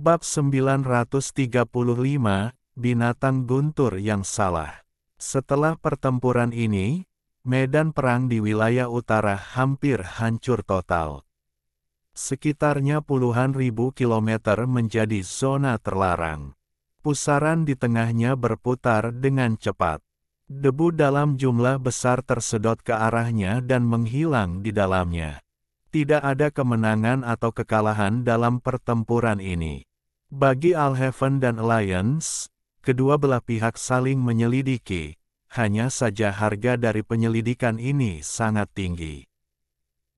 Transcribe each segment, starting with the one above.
Bab 935, Binatang Guntur yang Salah. Setelah pertempuran ini, medan perang di wilayah utara hampir hancur total. Sekitarnya puluhan ribu kilometer menjadi zona terlarang. Pusaran di tengahnya berputar dengan cepat. Debu dalam jumlah besar tersedot ke arahnya dan menghilang di dalamnya. Tidak ada kemenangan atau kekalahan dalam pertempuran ini. Bagi Alhaven dan Alliance, kedua belah pihak saling menyelidiki, hanya saja harga dari penyelidikan ini sangat tinggi.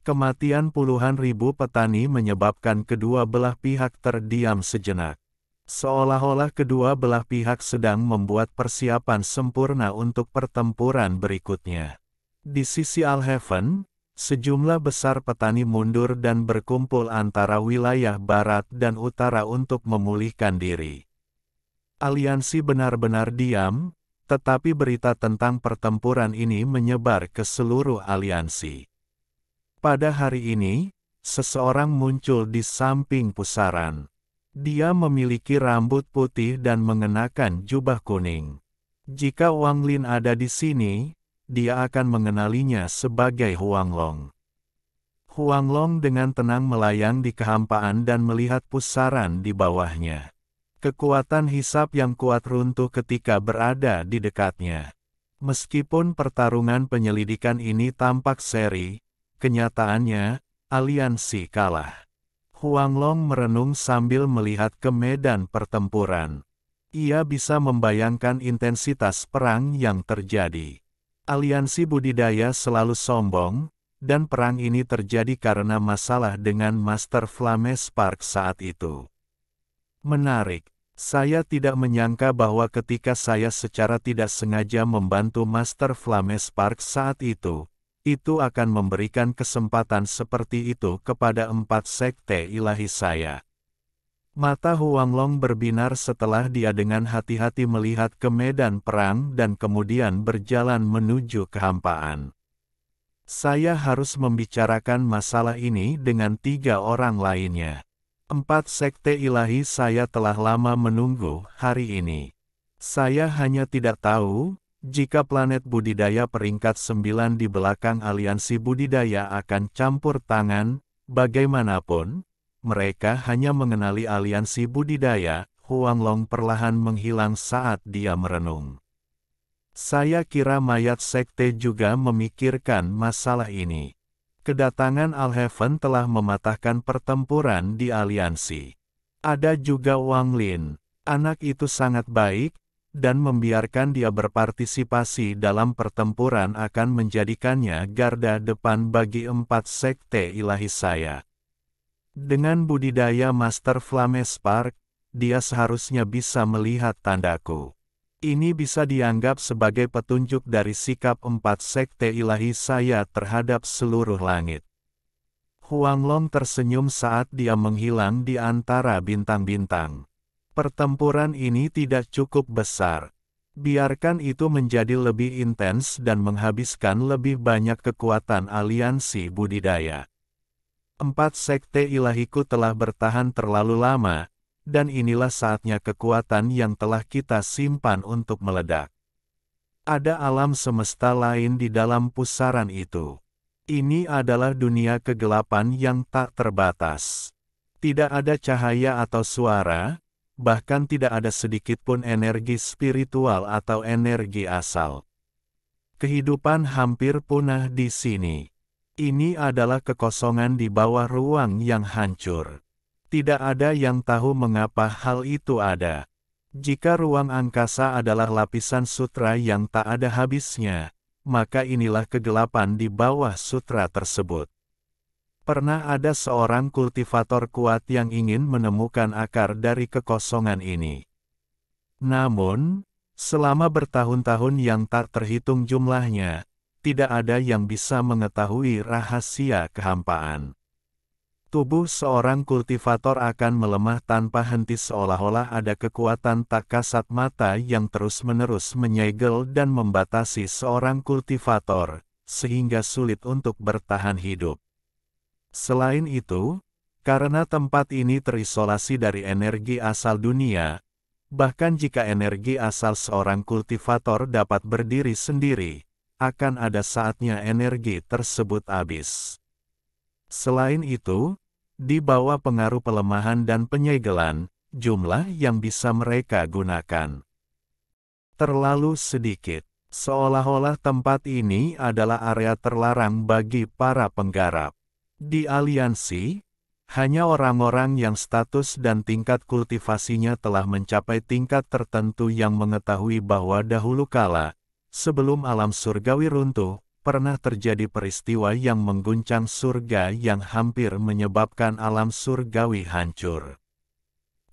Kematian puluhan ribu petani menyebabkan kedua belah pihak terdiam sejenak. Seolah-olah kedua belah pihak sedang membuat persiapan sempurna untuk pertempuran berikutnya. Di sisi Alhaven, sejumlah besar petani mundur dan berkumpul antara wilayah barat dan utara untuk memulihkan diri. Aliansi benar-benar diam, tetapi berita tentang pertempuran ini menyebar ke seluruh aliansi. Pada hari ini, seseorang muncul di samping pusaran. Dia memiliki rambut putih dan mengenakan jubah kuning. Jika Wang Lin ada di sini, dia akan mengenalinya sebagai Huang Long. Huang Long dengan tenang melayang di kehampaan dan melihat pusaran di bawahnya. Kekuatan hisap yang kuat runtuh ketika berada di dekatnya. Meskipun pertarungan penyelidikan ini tampak seri, kenyataannya, aliansi kalah. Huang Long merenung sambil melihat ke medan pertempuran. Ia bisa membayangkan intensitas perang yang terjadi. Aliansi budidaya selalu sombong, dan perang ini terjadi karena masalah dengan Master Flames Park saat itu. Menarik, saya tidak menyangka bahwa ketika saya secara tidak sengaja membantu Master Flames Park saat itu akan memberikan kesempatan seperti itu kepada 4 sekte ilahi saya. Mata Huang Long berbinar setelah dia dengan hati-hati melihat ke medan perang dan kemudian berjalan menuju kehampaan. Saya harus membicarakan masalah ini dengan 3 orang lainnya. 4 sekte ilahi saya telah lama menunggu hari ini. Saya hanya tidak tahu, jika planet budidaya peringkat 9 di belakang aliansi budidaya akan campur tangan, bagaimanapun, mereka hanya mengenali aliansi budidaya. Huang Long perlahan menghilang saat dia merenung. Saya kira mayat sekte juga memikirkan masalah ini. Kedatangan Alhaven telah mematahkan pertempuran di aliansi. Ada juga Wang Lin. Anak itu sangat baik, dan membiarkan dia berpartisipasi dalam pertempuran akan menjadikannya garda depan bagi 4 sekte ilahi saya. Dengan budidaya Master Flames Park, dia seharusnya bisa melihat tandaku. Ini bisa dianggap sebagai petunjuk dari sikap 4 sekte ilahi saya terhadap seluruh langit. Huang Long tersenyum saat dia menghilang di antara bintang-bintang. Pertempuran ini tidak cukup besar. Biarkan itu menjadi lebih intens dan menghabiskan lebih banyak kekuatan aliansi budidaya. 4 sekte ilahiku telah bertahan terlalu lama, dan inilah saatnya kekuatan yang telah kita simpan untuk meledak. Ada alam semesta lain di dalam pusaran itu. Ini adalah dunia kegelapan yang tak terbatas. Tidak ada cahaya atau suara, bahkan tidak ada sedikit pun energi spiritual atau energi asal. Kehidupan hampir punah di sini. Ini adalah kekosongan di bawah ruang yang hancur. Tidak ada yang tahu mengapa hal itu ada. Jika ruang angkasa adalah lapisan sutra yang tak ada habisnya, maka inilah kegelapan di bawah sutra tersebut. Pernah ada seorang kultivator kuat yang ingin menemukan akar dari kekosongan ini. Namun, selama bertahun-tahun yang tak terhitung jumlahnya, tidak ada yang bisa mengetahui rahasia kehampaan. Tubuh seorang kultivator akan melemah tanpa henti seolah-olah ada kekuatan tak kasat mata yang terus-menerus menyegel dan membatasi seorang kultivator, sehingga sulit untuk bertahan hidup. Selain itu, Karena tempat ini terisolasi dari energi asal dunia, bahkan jika energi asal seorang kultivator dapat berdiri sendiri, akan ada saatnya energi tersebut habis. Selain itu, di bawah pengaruh pelemahan dan penyegelan, jumlah yang bisa mereka gunakan terlalu sedikit. Seolah-olah tempat ini adalah area terlarang bagi para penggarap. Di aliansi, hanya orang-orang yang status dan tingkat kultivasinya telah mencapai tingkat tertentu yang mengetahui bahwa dahulu kala, sebelum alam surgawi runtuh, pernah terjadi peristiwa yang mengguncang surga yang hampir menyebabkan alam surgawi hancur.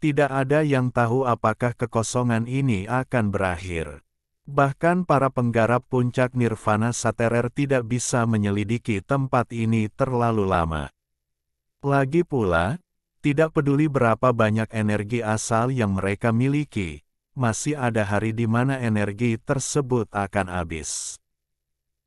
Tidak ada yang tahu apakah kekosongan ini akan berakhir. Bahkan para penggarap puncak nirvana Saterer tidak bisa menyelidiki tempat ini terlalu lama. Lagi pula, tidak peduli berapa banyak energi asal yang mereka miliki, masih ada hari di mana energi tersebut akan habis.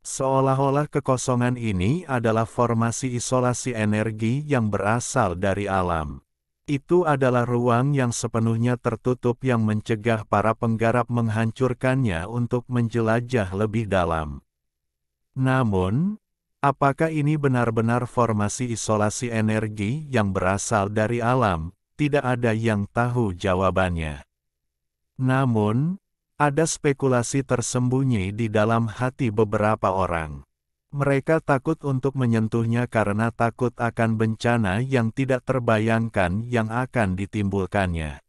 Seolah-olah kekosongan ini adalah formasi isolasi energi yang berasal dari alam. Itu adalah ruang yang sepenuhnya tertutup yang mencegah para penggarap menghancurkannya untuk menjelajah lebih dalam. Namun, apakah ini benar-benar formasi isolasi energi yang berasal dari alam? Tidak ada yang tahu jawabannya. Namun, ada spekulasi tersembunyi di dalam hati beberapa orang. Mereka takut untuk menyentuhnya karena takut akan bencana yang tidak terbayangkan yang akan ditimbulkannya.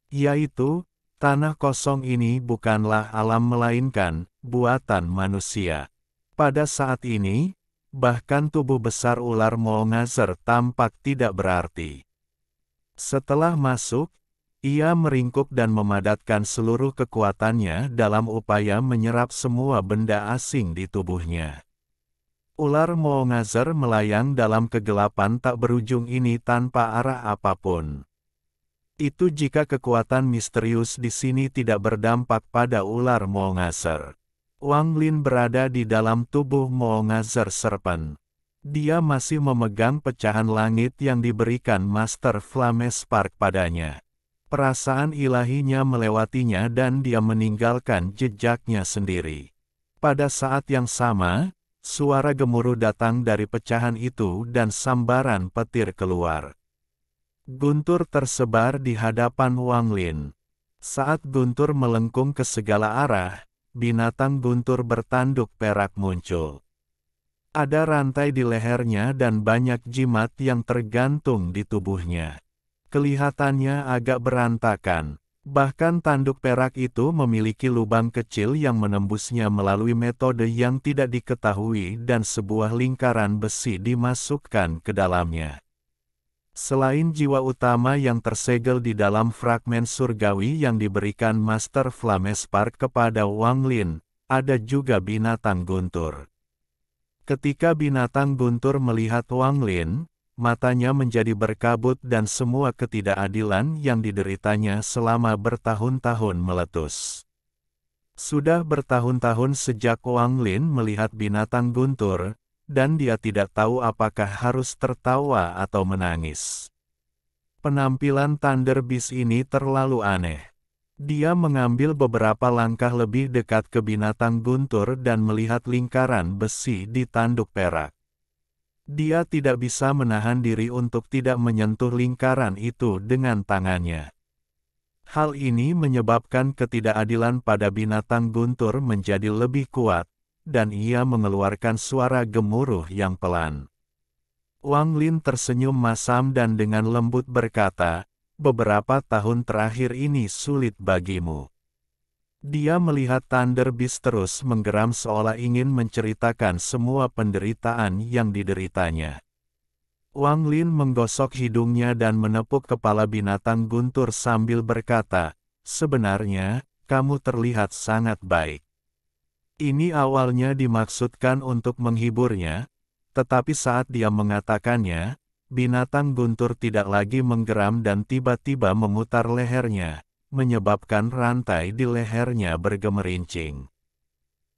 Yaitu, tanah kosong ini bukanlah alam melainkan buatan manusia. Pada saat ini, bahkan tubuh besar ular Molngazer tampak tidak berarti. Setelah masuk, ia meringkuk dan memadatkan seluruh kekuatannya dalam upaya menyerap semua benda asing di tubuhnya. Ular Molngazer melayang dalam kegelapan tak berujung ini tanpa arah apapun. Itu jika kekuatan misterius di sini tidak berdampak pada ular Molngazer. Wang Lin berada di dalam tubuh Molngazer Serpent. Dia masih memegang pecahan langit yang diberikan Master Flamespark padanya. Perasaan ilahinya melewatinya dan dia meninggalkan jejaknya sendiri. Pada saat yang sama, suara gemuruh datang dari pecahan itu dan sambaran petir keluar. Guntur tersebar di hadapan Wang Lin. Saat guntur melengkung ke segala arah, binatang guntur bertanduk perak muncul. Ada rantai di lehernya dan banyak jimat yang tergantung di tubuhnya. Kelihatannya agak berantakan. Bahkan tanduk perak itu memiliki lubang kecil yang menembusnya melalui metode yang tidak diketahui dan sebuah lingkaran besi dimasukkan ke dalamnya. Selain jiwa utama yang tersegel di dalam fragmen surgawi yang diberikan Master Flamespark kepada Wang Lin, ada juga binatang guntur. Ketika binatang guntur melihat Wang Lin, matanya menjadi berkabut dan semua ketidakadilan yang dideritanya selama bertahun-tahun meletus. Sudah bertahun-tahun sejak Wang Lin melihat binatang guntur, dan dia tidak tahu apakah harus tertawa atau menangis. Penampilan Thunder Beast ini terlalu aneh. Dia mengambil beberapa langkah lebih dekat ke binatang guntur dan melihat lingkaran besi di tanduk perak. Dia tidak bisa menahan diri untuk tidak menyentuh lingkaran itu dengan tangannya. Hal ini menyebabkan ketidakadilan pada binatang guntur menjadi lebih kuat, dan ia mengeluarkan suara gemuruh yang pelan. Wang Lin tersenyum masam dan dengan lembut berkata, "Beberapa tahun terakhir ini sulit bagimu." Dia melihat Thunder Beast terus menggeram seolah ingin menceritakan semua penderitaan yang dideritanya. Wang Lin menggosok hidungnya dan menepuk kepala binatang guntur sambil berkata, "Sebenarnya, kamu terlihat sangat baik." Ini awalnya dimaksudkan untuk menghiburnya, tetapi saat dia mengatakannya, binatang guntur tidak lagi menggeram dan tiba-tiba memutar lehernya, menyebabkan rantai di lehernya bergemerincing.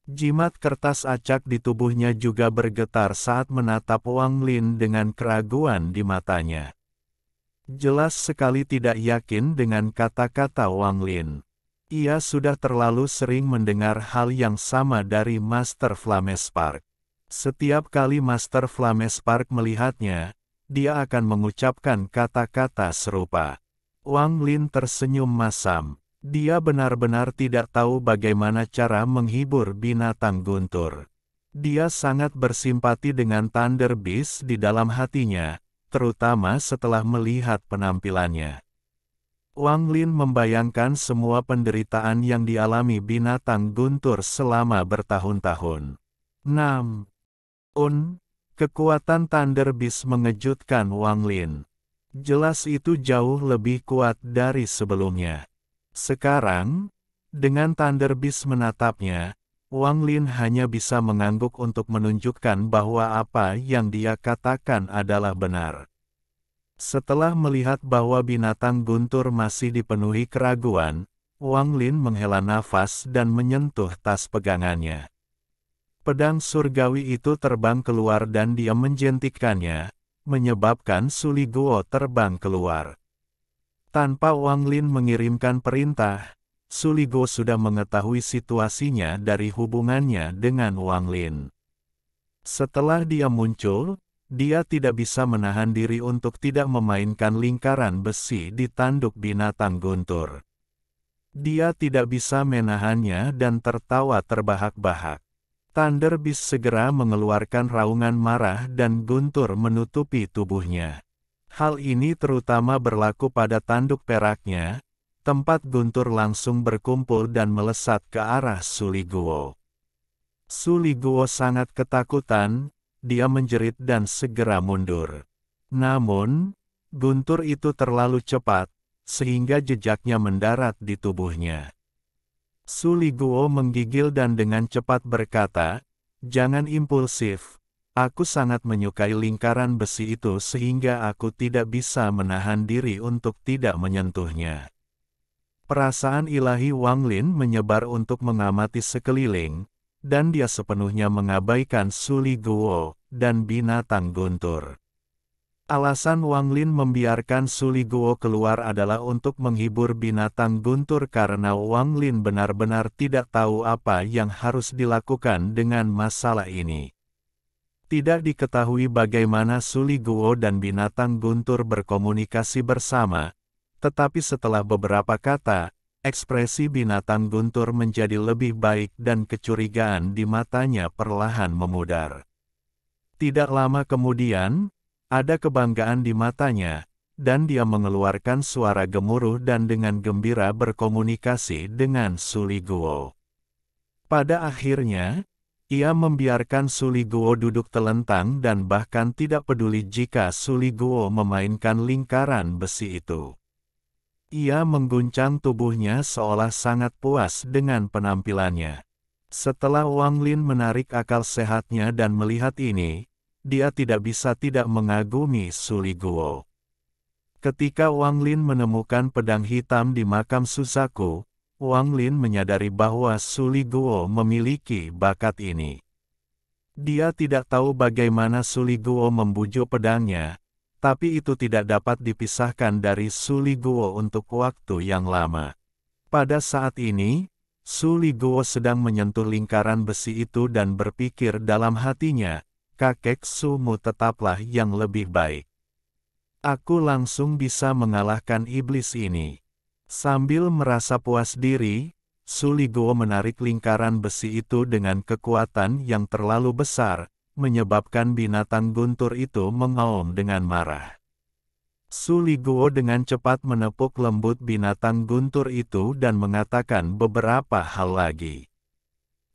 Jimat kertas acak di tubuhnya juga bergetar saat menatap Wang Lin dengan keraguan di matanya. Jelas sekali tidak yakin dengan kata-kata Wang Lin. Ia sudah terlalu sering mendengar hal yang sama dari Master Flamespark. Setiap kali Master Flamespark melihatnya, dia akan mengucapkan kata-kata serupa. Wang Lin tersenyum masam. Dia benar-benar tidak tahu bagaimana cara menghibur binatang guntur. Dia sangat bersimpati dengan Thunder Beast di dalam hatinya, terutama setelah melihat penampilannya. Wang Lin membayangkan semua penderitaan yang dialami binatang guntur selama bertahun-tahun. Kekuatan Thunder Beast mengejutkan Wang Lin. Jelas itu jauh lebih kuat dari sebelumnya. Sekarang, dengan Thunder Beast menatapnya, Wang Lin hanya bisa mengangguk untuk menunjukkan bahwa apa yang dia katakan adalah benar. Setelah melihat bahwa binatang guntur masih dipenuhi keraguan, Wang Lin menghela nafas dan menyentuh tas pegangannya. Pedang surgawi itu terbang keluar dan dia menjentikkannya, menyebabkan Suli Guo terbang keluar. Tanpa Wang Lin mengirimkan perintah, Suli Guo sudah mengetahui situasinya dari hubungannya dengan Wang Lin. Setelah dia muncul, dia tidak bisa menahan diri untuk tidak memainkan lingkaran besi di tanduk binatang guntur. Dia tidak bisa menahannya dan tertawa terbahak-bahak. Thunder Beast segera mengeluarkan raungan marah dan guntur menutupi tubuhnya. Hal ini terutama berlaku pada tanduk peraknya, tempat guntur langsung berkumpul dan melesat ke arah Suli Guo. Suli Guo sangat ketakutan, dia menjerit dan segera mundur. Namun, guntur itu terlalu cepat, sehingga jejaknya mendarat di tubuhnya. Suli Guo menggigil dan dengan cepat berkata, "Jangan impulsif. Aku sangat menyukai lingkaran besi itu sehingga aku tidak bisa menahan diri untuk tidak menyentuhnya." Perasaan ilahi Wang Lin menyebar untuk mengamati sekeliling, dan dia sepenuhnya mengabaikan Suli Guo dan binatang guntur. Alasan Wang Lin membiarkan Suli Guo keluar adalah untuk menghibur binatang guntur karena Wang Lin benar-benar tidak tahu apa yang harus dilakukan dengan masalah ini. Tidak diketahui bagaimana Suli Guo dan binatang guntur berkomunikasi bersama, tetapi setelah beberapa kata, ekspresi binatang guntur menjadi lebih baik dan kecurigaan di matanya perlahan memudar. Tidak lama kemudian, ada kebanggaan di matanya, dan dia mengeluarkan suara gemuruh dan dengan gembira berkomunikasi dengan Suli Guo. Pada akhirnya, ia membiarkan Suli Guo duduk telentang dan bahkan tidak peduli jika Suli Guo memainkan lingkaran besi itu. Ia mengguncang tubuhnya seolah sangat puas dengan penampilannya. Setelah Wang Lin menarik akal sehatnya dan melihat ini, dia tidak bisa tidak mengagumi Suli Guo. Ketika Wang Lin menemukan pedang hitam di makam Suzaku, Wang Lin menyadari bahwa Suli Guo memiliki bakat ini. Dia tidak tahu bagaimana Suli Guo membujuk pedangnya, tapi itu tidak dapat dipisahkan dari Suli Guo untuk waktu yang lama. Pada saat ini, Suli Guo sedang menyentuh lingkaran besi itu dan berpikir dalam hatinya, "Kakek Sumu tetaplah yang lebih baik. Aku langsung bisa mengalahkan iblis ini." Sambil merasa puas diri, Suli Guo menarik lingkaran besi itu dengan kekuatan yang terlalu besar, menyebabkan binatang guntur itu mengaum dengan marah. Suli Guo dengan cepat menepuk lembut binatang guntur itu dan mengatakan beberapa hal lagi.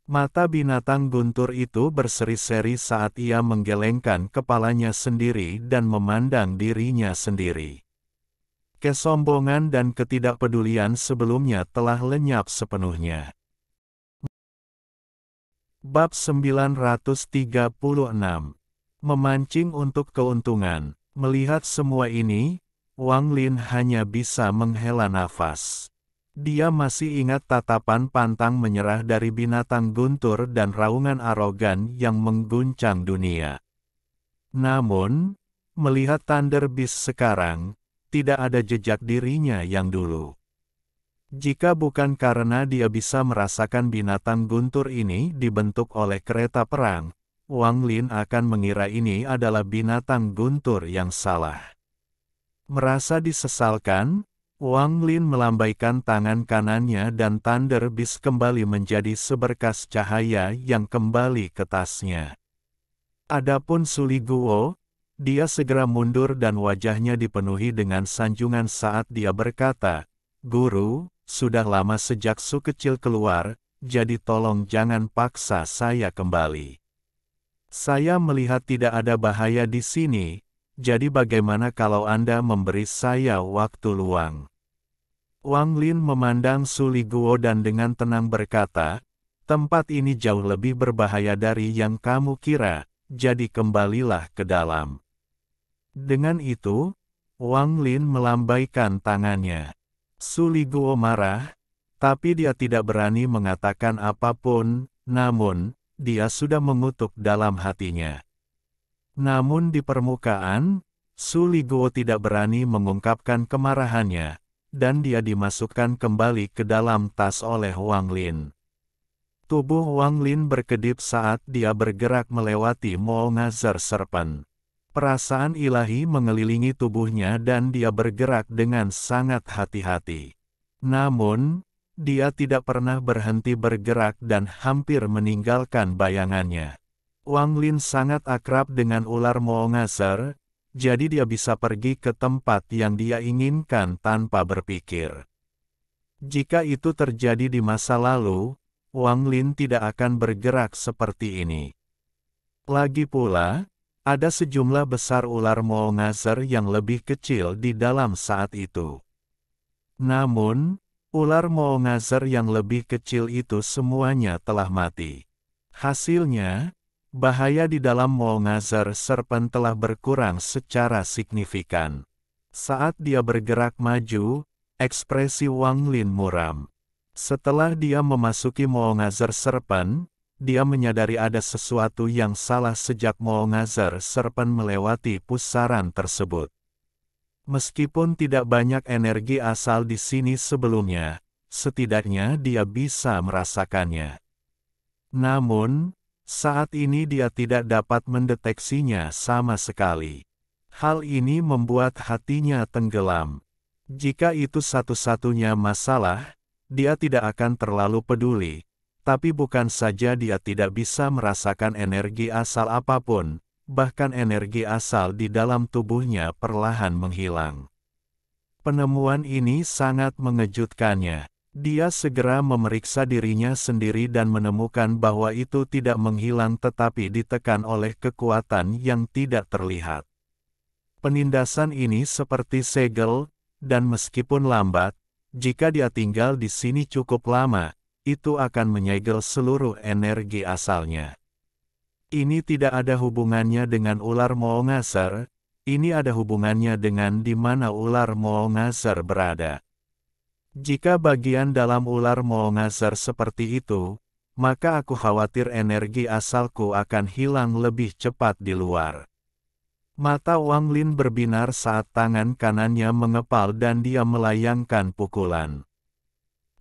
Mata binatang guntur itu berseri-seri saat ia menggelengkan kepalanya sendiri dan memandang dirinya sendiri. Kesombongan dan ketidakpedulian sebelumnya telah lenyap sepenuhnya. Bab 936. Memancing untuk keuntungan. Melihat semua ini, Wang Lin hanya bisa menghela nafas. Dia masih ingat tatapan pantang menyerah dari binatang guntur dan raungan arogan yang mengguncang dunia. Namun, melihat Thunder Beast sekarang, tidak ada jejak dirinya yang dulu. Jika bukan karena dia bisa merasakan binatang guntur ini dibentuk oleh kereta perang, Wang Lin akan mengira ini adalah binatang guntur yang salah. Merasa disesalkan, Wang Lin melambaikan tangan kanannya dan Thunder Beast kembali menjadi seberkas cahaya yang kembali ke tasnya. Adapun Suli Guo, dia segera mundur dan wajahnya dipenuhi dengan sanjungan saat dia berkata, "Guru, sudah lama sejak Su kecil keluar, jadi tolong jangan paksa saya kembali. Saya melihat tidak ada bahaya di sini, jadi bagaimana kalau Anda memberi saya waktu luang?" Wang Lin memandang Suli Guo dan dengan tenang berkata, "Tempat ini jauh lebih berbahaya dari yang kamu kira, jadi kembalilah ke dalam." Dengan itu, Wang Lin melambaikan tangannya. Suli Guo marah, tapi dia tidak berani mengatakan apapun, namun, dia sudah mengutuk dalam hatinya. Namun di permukaan, Suli Guo tidak berani mengungkapkan kemarahannya, dan dia dimasukkan kembali ke dalam tas oleh Wang Lin. Tubuh Wang Lin berkedip saat dia bergerak melewati Molngazer Serpent. Perasaan ilahi mengelilingi tubuhnya dan dia bergerak dengan sangat hati-hati. Namun, dia tidak pernah berhenti bergerak dan hampir meninggalkan bayangannya. Wang Lin sangat akrab dengan ular Molngazer, jadi dia bisa pergi ke tempat yang dia inginkan tanpa berpikir. Jika itu terjadi di masa lalu, Wang Lin tidak akan bergerak seperti ini. Lagi pula, ada sejumlah besar ular Molngazer yang lebih kecil di dalam saat itu. Namun, ular Molngazer yang lebih kecil itu semuanya telah mati. Hasilnya, bahaya di dalam Molngazer Serpent telah berkurang secara signifikan. Saat dia bergerak maju, ekspresi Wang Lin muram. Setelah dia memasuki Molngazer Serpent, dia menyadari ada sesuatu yang salah sejak Molngazer Serpent melewati pusaran tersebut. Meskipun tidak banyak energi asal di sini sebelumnya, setidaknya dia bisa merasakannya. Namun, saat ini dia tidak dapat mendeteksinya sama sekali. Hal ini membuat hatinya tenggelam. Jika itu satu-satunya masalah, dia tidak akan terlalu peduli. Tapi bukan saja dia tidak bisa merasakan energi asal apapun, bahkan energi asal di dalam tubuhnya perlahan menghilang. Penemuan ini sangat mengejutkannya. Dia segera memeriksa dirinya sendiri dan menemukan bahwa itu tidak menghilang tetapi ditekan oleh kekuatan yang tidak terlihat. Penindasan ini seperti segel, dan meskipun lambat, jika dia tinggal di sini cukup lama, itu akan menyegel seluruh energi asalnya. Ini tidak ada hubungannya dengan ular Molngazer, ini ada hubungannya dengan di mana ular Molngazer berada. Jika bagian dalam ular Molngazer seperti itu, maka aku khawatir energi asalku akan hilang lebih cepat di luar. Mata Wang Lin berbinar saat tangan kanannya mengepal dan dia melayangkan pukulan.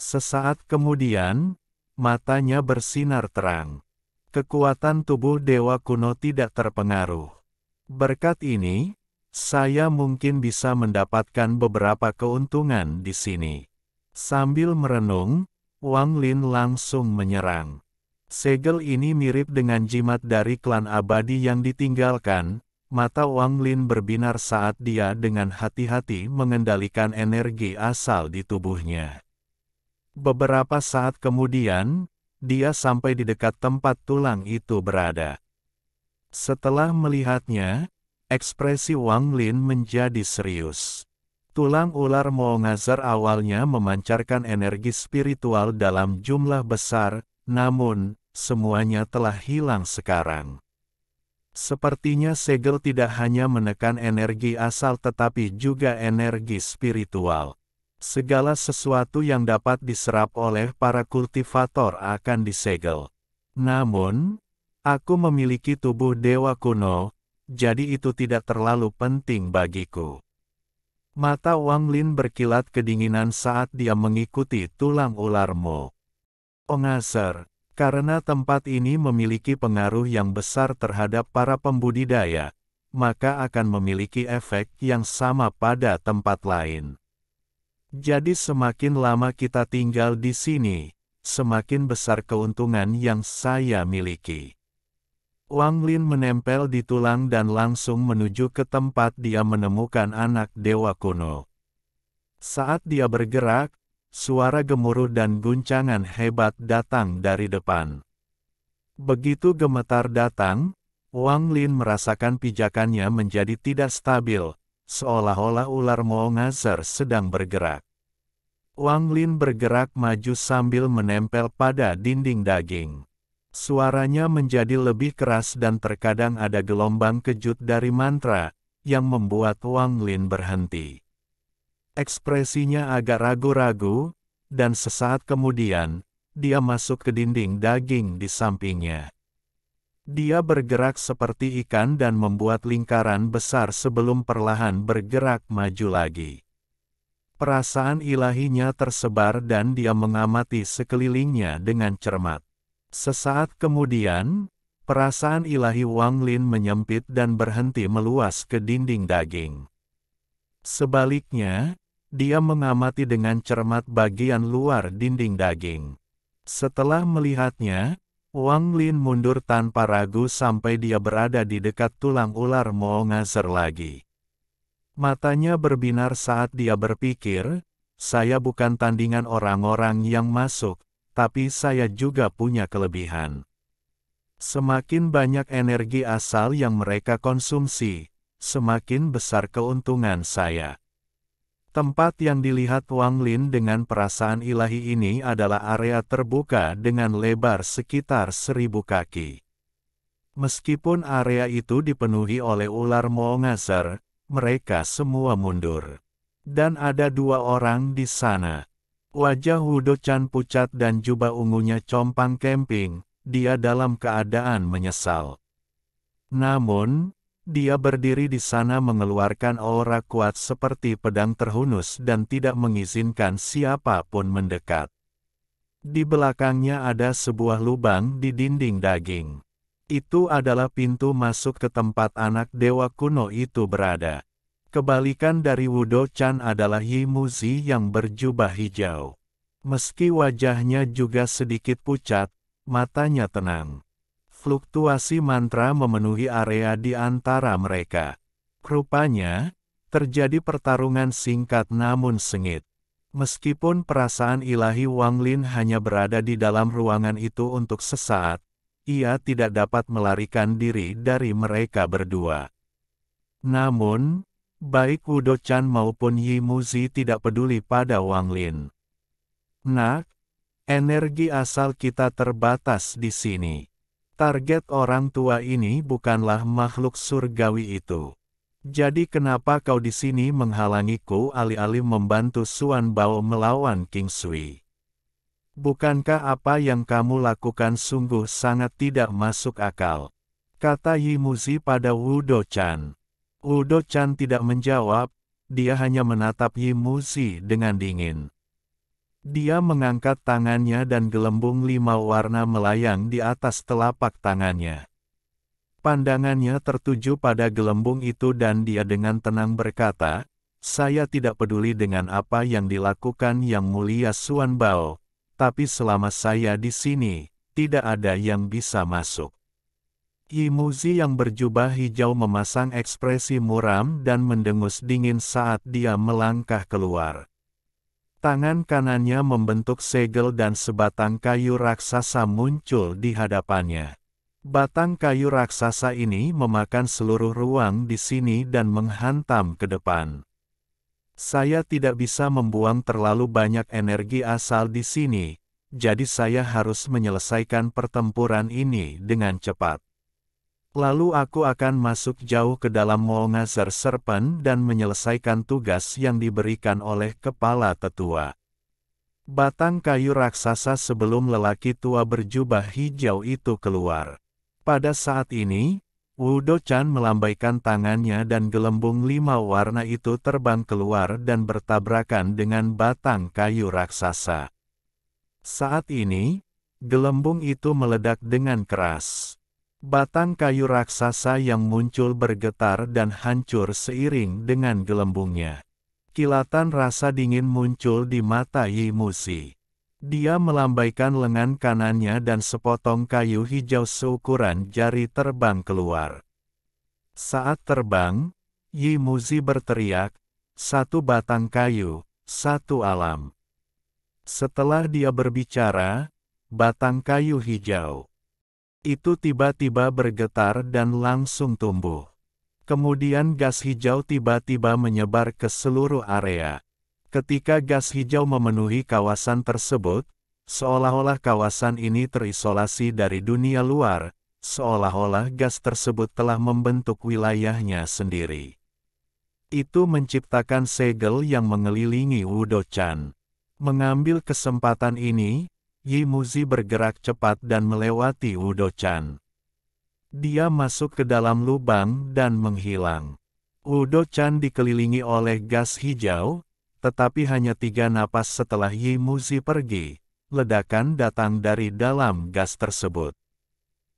Sesaat kemudian, matanya bersinar terang. Kekuatan tubuh dewa kuno tidak terpengaruh. Berkat ini, saya mungkin bisa mendapatkan beberapa keuntungan di sini. Sambil merenung, Wang Lin langsung menyerang. Segel ini mirip dengan jimat dari klan abadi yang ditinggalkan. Mata Wang Lin berbinar saat dia dengan hati-hati mengendalikan energi asal di tubuhnya. Beberapa saat kemudian, dia sampai di dekat tempat tulang itu berada. Setelah melihatnya, ekspresi Wang Lin menjadi serius. Tulang ular Molngazer awalnya memancarkan energi spiritual dalam jumlah besar, namun, semuanya telah hilang sekarang. Sepertinya segel tidak hanya menekan energi asal tetapi juga energi spiritual. Segala sesuatu yang dapat diserap oleh para kultivator akan disegel. Namun, aku memiliki tubuh dewa kuno, jadi itu tidak terlalu penting bagiku. Mata Wang Lin berkilat kedinginan saat dia mengikuti tulang ularmu. Ongaser, karena tempat ini memiliki pengaruh yang besar terhadap para pembudidaya, maka akan memiliki efek yang sama pada tempat lain. Jadi semakin lama kita tinggal di sini, semakin besar keuntungan yang saya miliki. Wang Lin menempel di tulang dan langsung menuju ke tempat dia menemukan anak dewa kuno. Saat dia bergerak, suara gemuruh dan guncangan hebat datang dari depan. Begitu gemetar datang, Wang Lin merasakan pijakannya menjadi tidak stabil, seolah-olah ular Moongazer sedang bergerak. Wang Lin bergerak maju sambil menempel pada dinding daging. Suaranya menjadi lebih keras dan terkadang ada gelombang kejut dari mantra, yang membuat Wang Lin berhenti. Ekspresinya agak ragu-ragu, dan sesaat kemudian, dia masuk ke dinding daging di sampingnya. Dia bergerak seperti ikan dan membuat lingkaran besar sebelum perlahan bergerak maju lagi. Perasaan ilahinya tersebar dan dia mengamati sekelilingnya dengan cermat. Sesaat kemudian, perasaan ilahi Wang Lin menyempit dan berhenti meluas ke dinding daging. Sebaliknya, dia mengamati dengan cermat bagian luar dinding daging. Setelah melihatnya, Wang Lin mundur tanpa ragu sampai dia berada di dekat tulang ular Moongazer lagi. Matanya berbinar saat dia berpikir, saya bukan tandingan orang-orang yang masuk, tapi saya juga punya kelebihan. Semakin banyak energi asal yang mereka konsumsi, semakin besar keuntungan saya. Tempat yang dilihat Wang Lin dengan perasaan ilahi ini adalah area terbuka dengan lebar sekitar 1000 kaki. Meskipun area itu dipenuhi oleh ular Moongazer, mereka semua mundur. Dan ada 2 orang di sana. Wajah Wudo-chan pucat dan jubah ungunya compang camping, dia dalam keadaan menyesal. Namun, dia berdiri di sana mengeluarkan aura kuat seperti pedang terhunus dan tidak mengizinkan siapapun mendekat. Di belakangnya ada sebuah lubang di dinding daging. Itu adalah pintu masuk ke tempat anak dewa kuno itu berada. Kebalikan dari Wudo-chan adalah Yi Muzi yang berjubah hijau. Meski wajahnya juga sedikit pucat, matanya tenang. Fluktuasi mantra memenuhi area di antara mereka. Rupanya, terjadi pertarungan singkat namun sengit. Meskipun perasaan ilahi Wang Lin hanya berada di dalam ruangan itu untuk sesaat, ia tidak dapat melarikan diri dari mereka berdua. Namun, baik Wudo-chan maupun Yi Muzi tidak peduli pada Wang Lin. Nak, energi asal kita terbatas di sini. Target orang tua ini bukanlah makhluk surgawi itu. Jadi kenapa kau di sini menghalangiku alih-alih membantu Xuan Bao melawan King Sui? Bukankah apa yang kamu lakukan sungguh sangat tidak masuk akal? Kata Yi Muzi pada Wudo-chan. Wudo-chan tidak menjawab, dia hanya menatap Yi Muzi dengan dingin. Dia mengangkat tangannya dan gelembung 5 warna melayang di atas telapak tangannya. Pandangannya tertuju pada gelembung itu dan dia dengan tenang berkata, saya tidak peduli dengan apa yang dilakukan Yang Mulia Xuan Bao, tapi selama saya di sini, tidak ada yang bisa masuk. Yi Muzi yang berjubah hijau memasang ekspresi muram dan mendengus dingin saat dia melangkah keluar. Tangan kanannya membentuk segel dan sebatang kayu raksasa muncul di hadapannya. Batang kayu raksasa ini memakan seluruh ruang di sini dan menghantam ke depan. Saya tidak bisa membuang terlalu banyak energi asal di sini, jadi saya harus menyelesaikan pertempuran ini dengan cepat. Lalu aku akan masuk jauh ke dalam Molnazar Serpent dan menyelesaikan tugas yang diberikan oleh kepala tetua. Batang kayu raksasa sebelum lelaki tua berjubah hijau itu keluar. Pada saat ini, Wudo-chan melambaikan tangannya dan gelembung 5 warna itu terbang keluar dan bertabrakan dengan batang kayu raksasa. Saat ini, gelembung itu meledak dengan keras. Batang kayu raksasa yang muncul bergetar dan hancur seiring dengan gelembungnya. Kilatan rasa dingin muncul di mata Yi Muzi. Dia melambaikan lengan kanannya dan sepotong kayu hijau seukuran jari terbang keluar. Saat terbang, Yi Muzi berteriak, "Satu batang kayu, satu alam." Setelah dia berbicara, batang kayu hijau itu tiba-tiba bergetar dan langsung tumbuh. Kemudian gas hijau tiba-tiba menyebar ke seluruh area. Ketika gas hijau memenuhi kawasan tersebut, seolah-olah kawasan ini terisolasi dari dunia luar, seolah-olah gas tersebut telah membentuk wilayahnya sendiri. Itu menciptakan segel yang mengelilingi Wudo-chan. Mengambil kesempatan ini, Yi Muzi bergerak cepat dan melewati Wudo-chan. Dia masuk ke dalam lubang dan menghilang. Wudo-chan dikelilingi oleh gas hijau, tetapi hanya 3 napas setelah Yi Muzi pergi, ledakan datang dari dalam gas tersebut.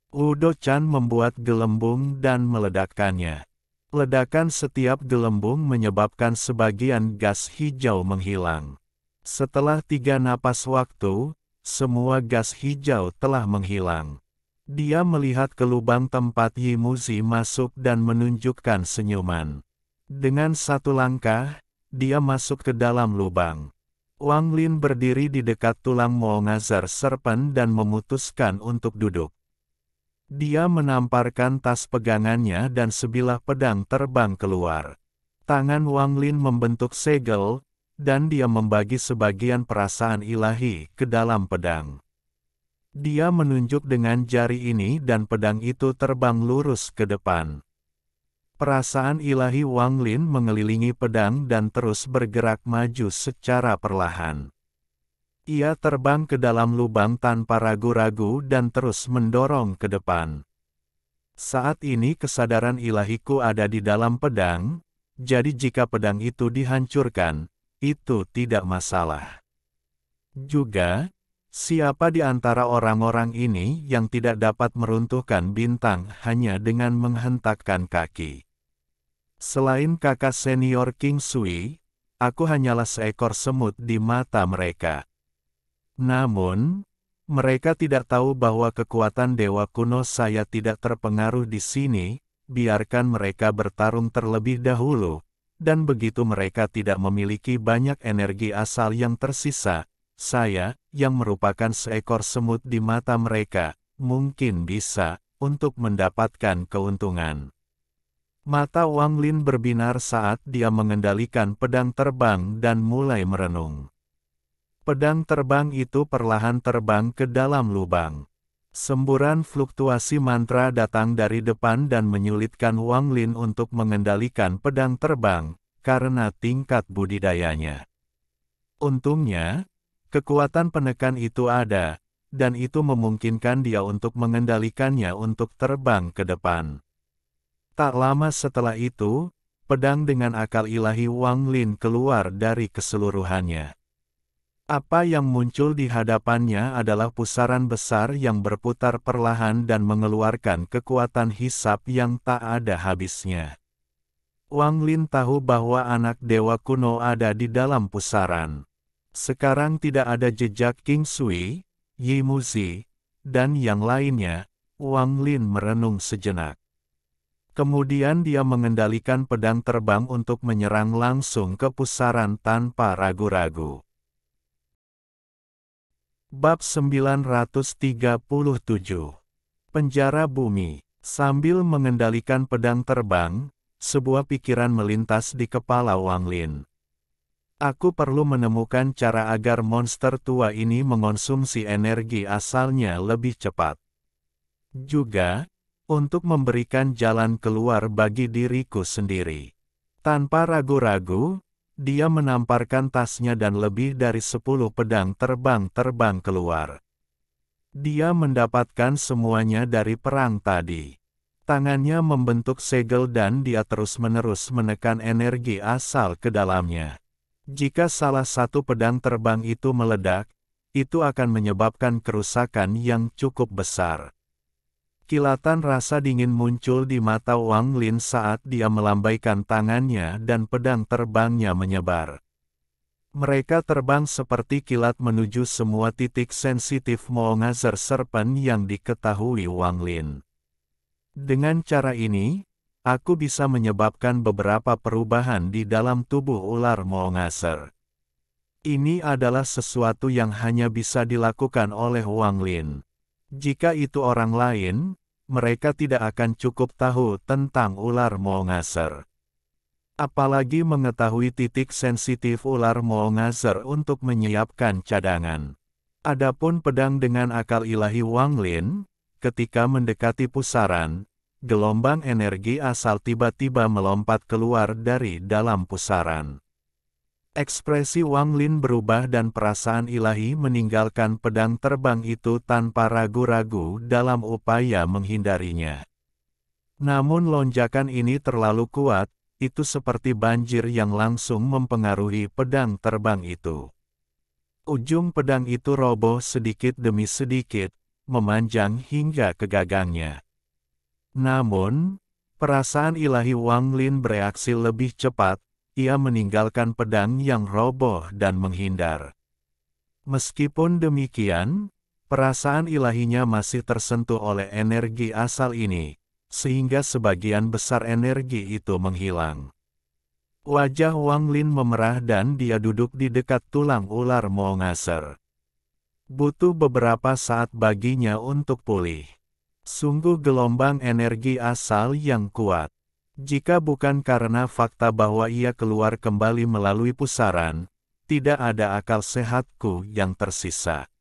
Wudo-chan membuat gelembung dan meledakkannya. Ledakan setiap gelembung menyebabkan sebagian gas hijau menghilang. Setelah 3 napas waktu, semua gas hijau telah menghilang. Dia melihat ke lubang tempat Yi Muzi masuk dan menunjukkan senyuman. Dengan satu langkah, dia masuk ke dalam lubang. Wang Lin berdiri di dekat tulang Molnazar Serpent dan memutuskan untuk duduk. Dia menamparkan tas pegangannya dan sebilah pedang terbang keluar. Tangan Wang Lin membentuk segel, dan dia membagi sebagian perasaan ilahi ke dalam pedang. Dia menunjuk dengan jari ini dan pedang itu terbang lurus ke depan. Perasaan ilahi Wang Lin mengelilingi pedang dan terus bergerak maju secara perlahan. Ia terbang ke dalam lubang tanpa ragu-ragu dan terus mendorong ke depan. Saat ini kesadaran ilahiku ada di dalam pedang, jadi jika pedang itu dihancurkan, itu tidak masalah. Juga, siapa di antara orang-orang ini yang tidak dapat meruntuhkan bintang hanya dengan menghentakkan kaki? Selain kakak senior King Sui, aku hanyalah seekor semut di mata mereka. Namun, mereka tidak tahu bahwa kekuatan dewa kuno saya tidak terpengaruh di sini, biarkan mereka bertarung terlebih dahulu. Dan begitu mereka tidak memiliki banyak energi asal yang tersisa, saya, yang merupakan seekor semut di mata mereka, mungkin bisa, untuk mendapatkan keuntungan. Mata Wang Lin berbinar saat dia mengendalikan pedang terbang dan mulai merenung. Pedang terbang itu perlahan terbang ke dalam lubang. Semburan fluktuasi mantra datang dari depan dan menyulitkan Wang Lin untuk mengendalikan pedang terbang, karena tingkat budidayanya. Untungnya, kekuatan penekan itu ada, dan itu memungkinkan dia untuk mengendalikannya untuk terbang ke depan. Tak lama setelah itu, pedang dengan akal ilahi Wang Lin keluar dari keseluruhannya. Apa yang muncul di hadapannya adalah pusaran besar yang berputar perlahan dan mengeluarkan kekuatan hisap yang tak ada habisnya. Wang Lin tahu bahwa anak dewa kuno ada di dalam pusaran. Sekarang tidak ada jejak King Sui, Yi Muzi, dan yang lainnya. Wang Lin merenung sejenak. Kemudian dia mengendalikan pedang terbang untuk menyerang langsung ke pusaran tanpa ragu-ragu. Bab 937. Penjara Bumi. Sambil mengendalikan pedang terbang, sebuah pikiran melintas di kepala Wang Lin. Aku perlu menemukan cara agar monster tua ini mengonsumsi energi asalnya lebih cepat. Juga, untuk memberikan jalan keluar bagi diriku sendiri. Tanpa ragu-ragu, dia menamparkan tasnya dan lebih dari 10 pedang terbang keluar. Dia mendapatkan semuanya dari perang tadi. Tangannya membentuk segel dan dia terus-menerus menekan energi asal ke dalamnya. Jika salah satu pedang terbang itu meledak, itu akan menyebabkan kerusakan yang cukup besar. Kilatan rasa dingin muncul di mata Wang Lin saat dia melambaikan tangannya dan pedang terbangnya menyebar. Mereka terbang seperti kilat menuju semua titik sensitif Moongazer Serpent yang diketahui Wang Lin. Dengan cara ini, aku bisa menyebabkan beberapa perubahan di dalam tubuh ular Moongazer. Ini adalah sesuatu yang hanya bisa dilakukan oleh Wang Lin. Jika itu orang lain, mereka tidak akan cukup tahu tentang ular Moongazer. Apalagi mengetahui titik sensitif ular Moongazer untuk menyiapkan cadangan. Adapun pedang dengan akal ilahi Wang Lin, ketika mendekati pusaran, gelombang energi asal tiba-tiba melompat keluar dari dalam pusaran. Ekspresi Wang Lin berubah dan perasaan ilahi meninggalkan pedang terbang itu tanpa ragu-ragu dalam upaya menghindarinya. Namun lonjakan ini terlalu kuat, itu seperti banjir yang langsung mempengaruhi pedang terbang itu. Ujung pedang itu roboh sedikit demi sedikit, memanjang hingga ke gagangnya. Namun, perasaan ilahi Wang Lin bereaksi lebih cepat, ia meninggalkan pedang yang roboh dan menghindar. Meskipun demikian, perasaan ilahinya masih tersentuh oleh energi asal ini, sehingga sebagian besar energi itu menghilang. Wajah Wang Lin memerah dan dia duduk di dekat tulang ular Moongazer. Butuh beberapa saat baginya untuk pulih. Sungguh gelombang energi asal yang kuat. Jika bukan karena fakta bahwa ia keluar kembali melalui pusaran, tidak ada akal sehatku yang tersisa.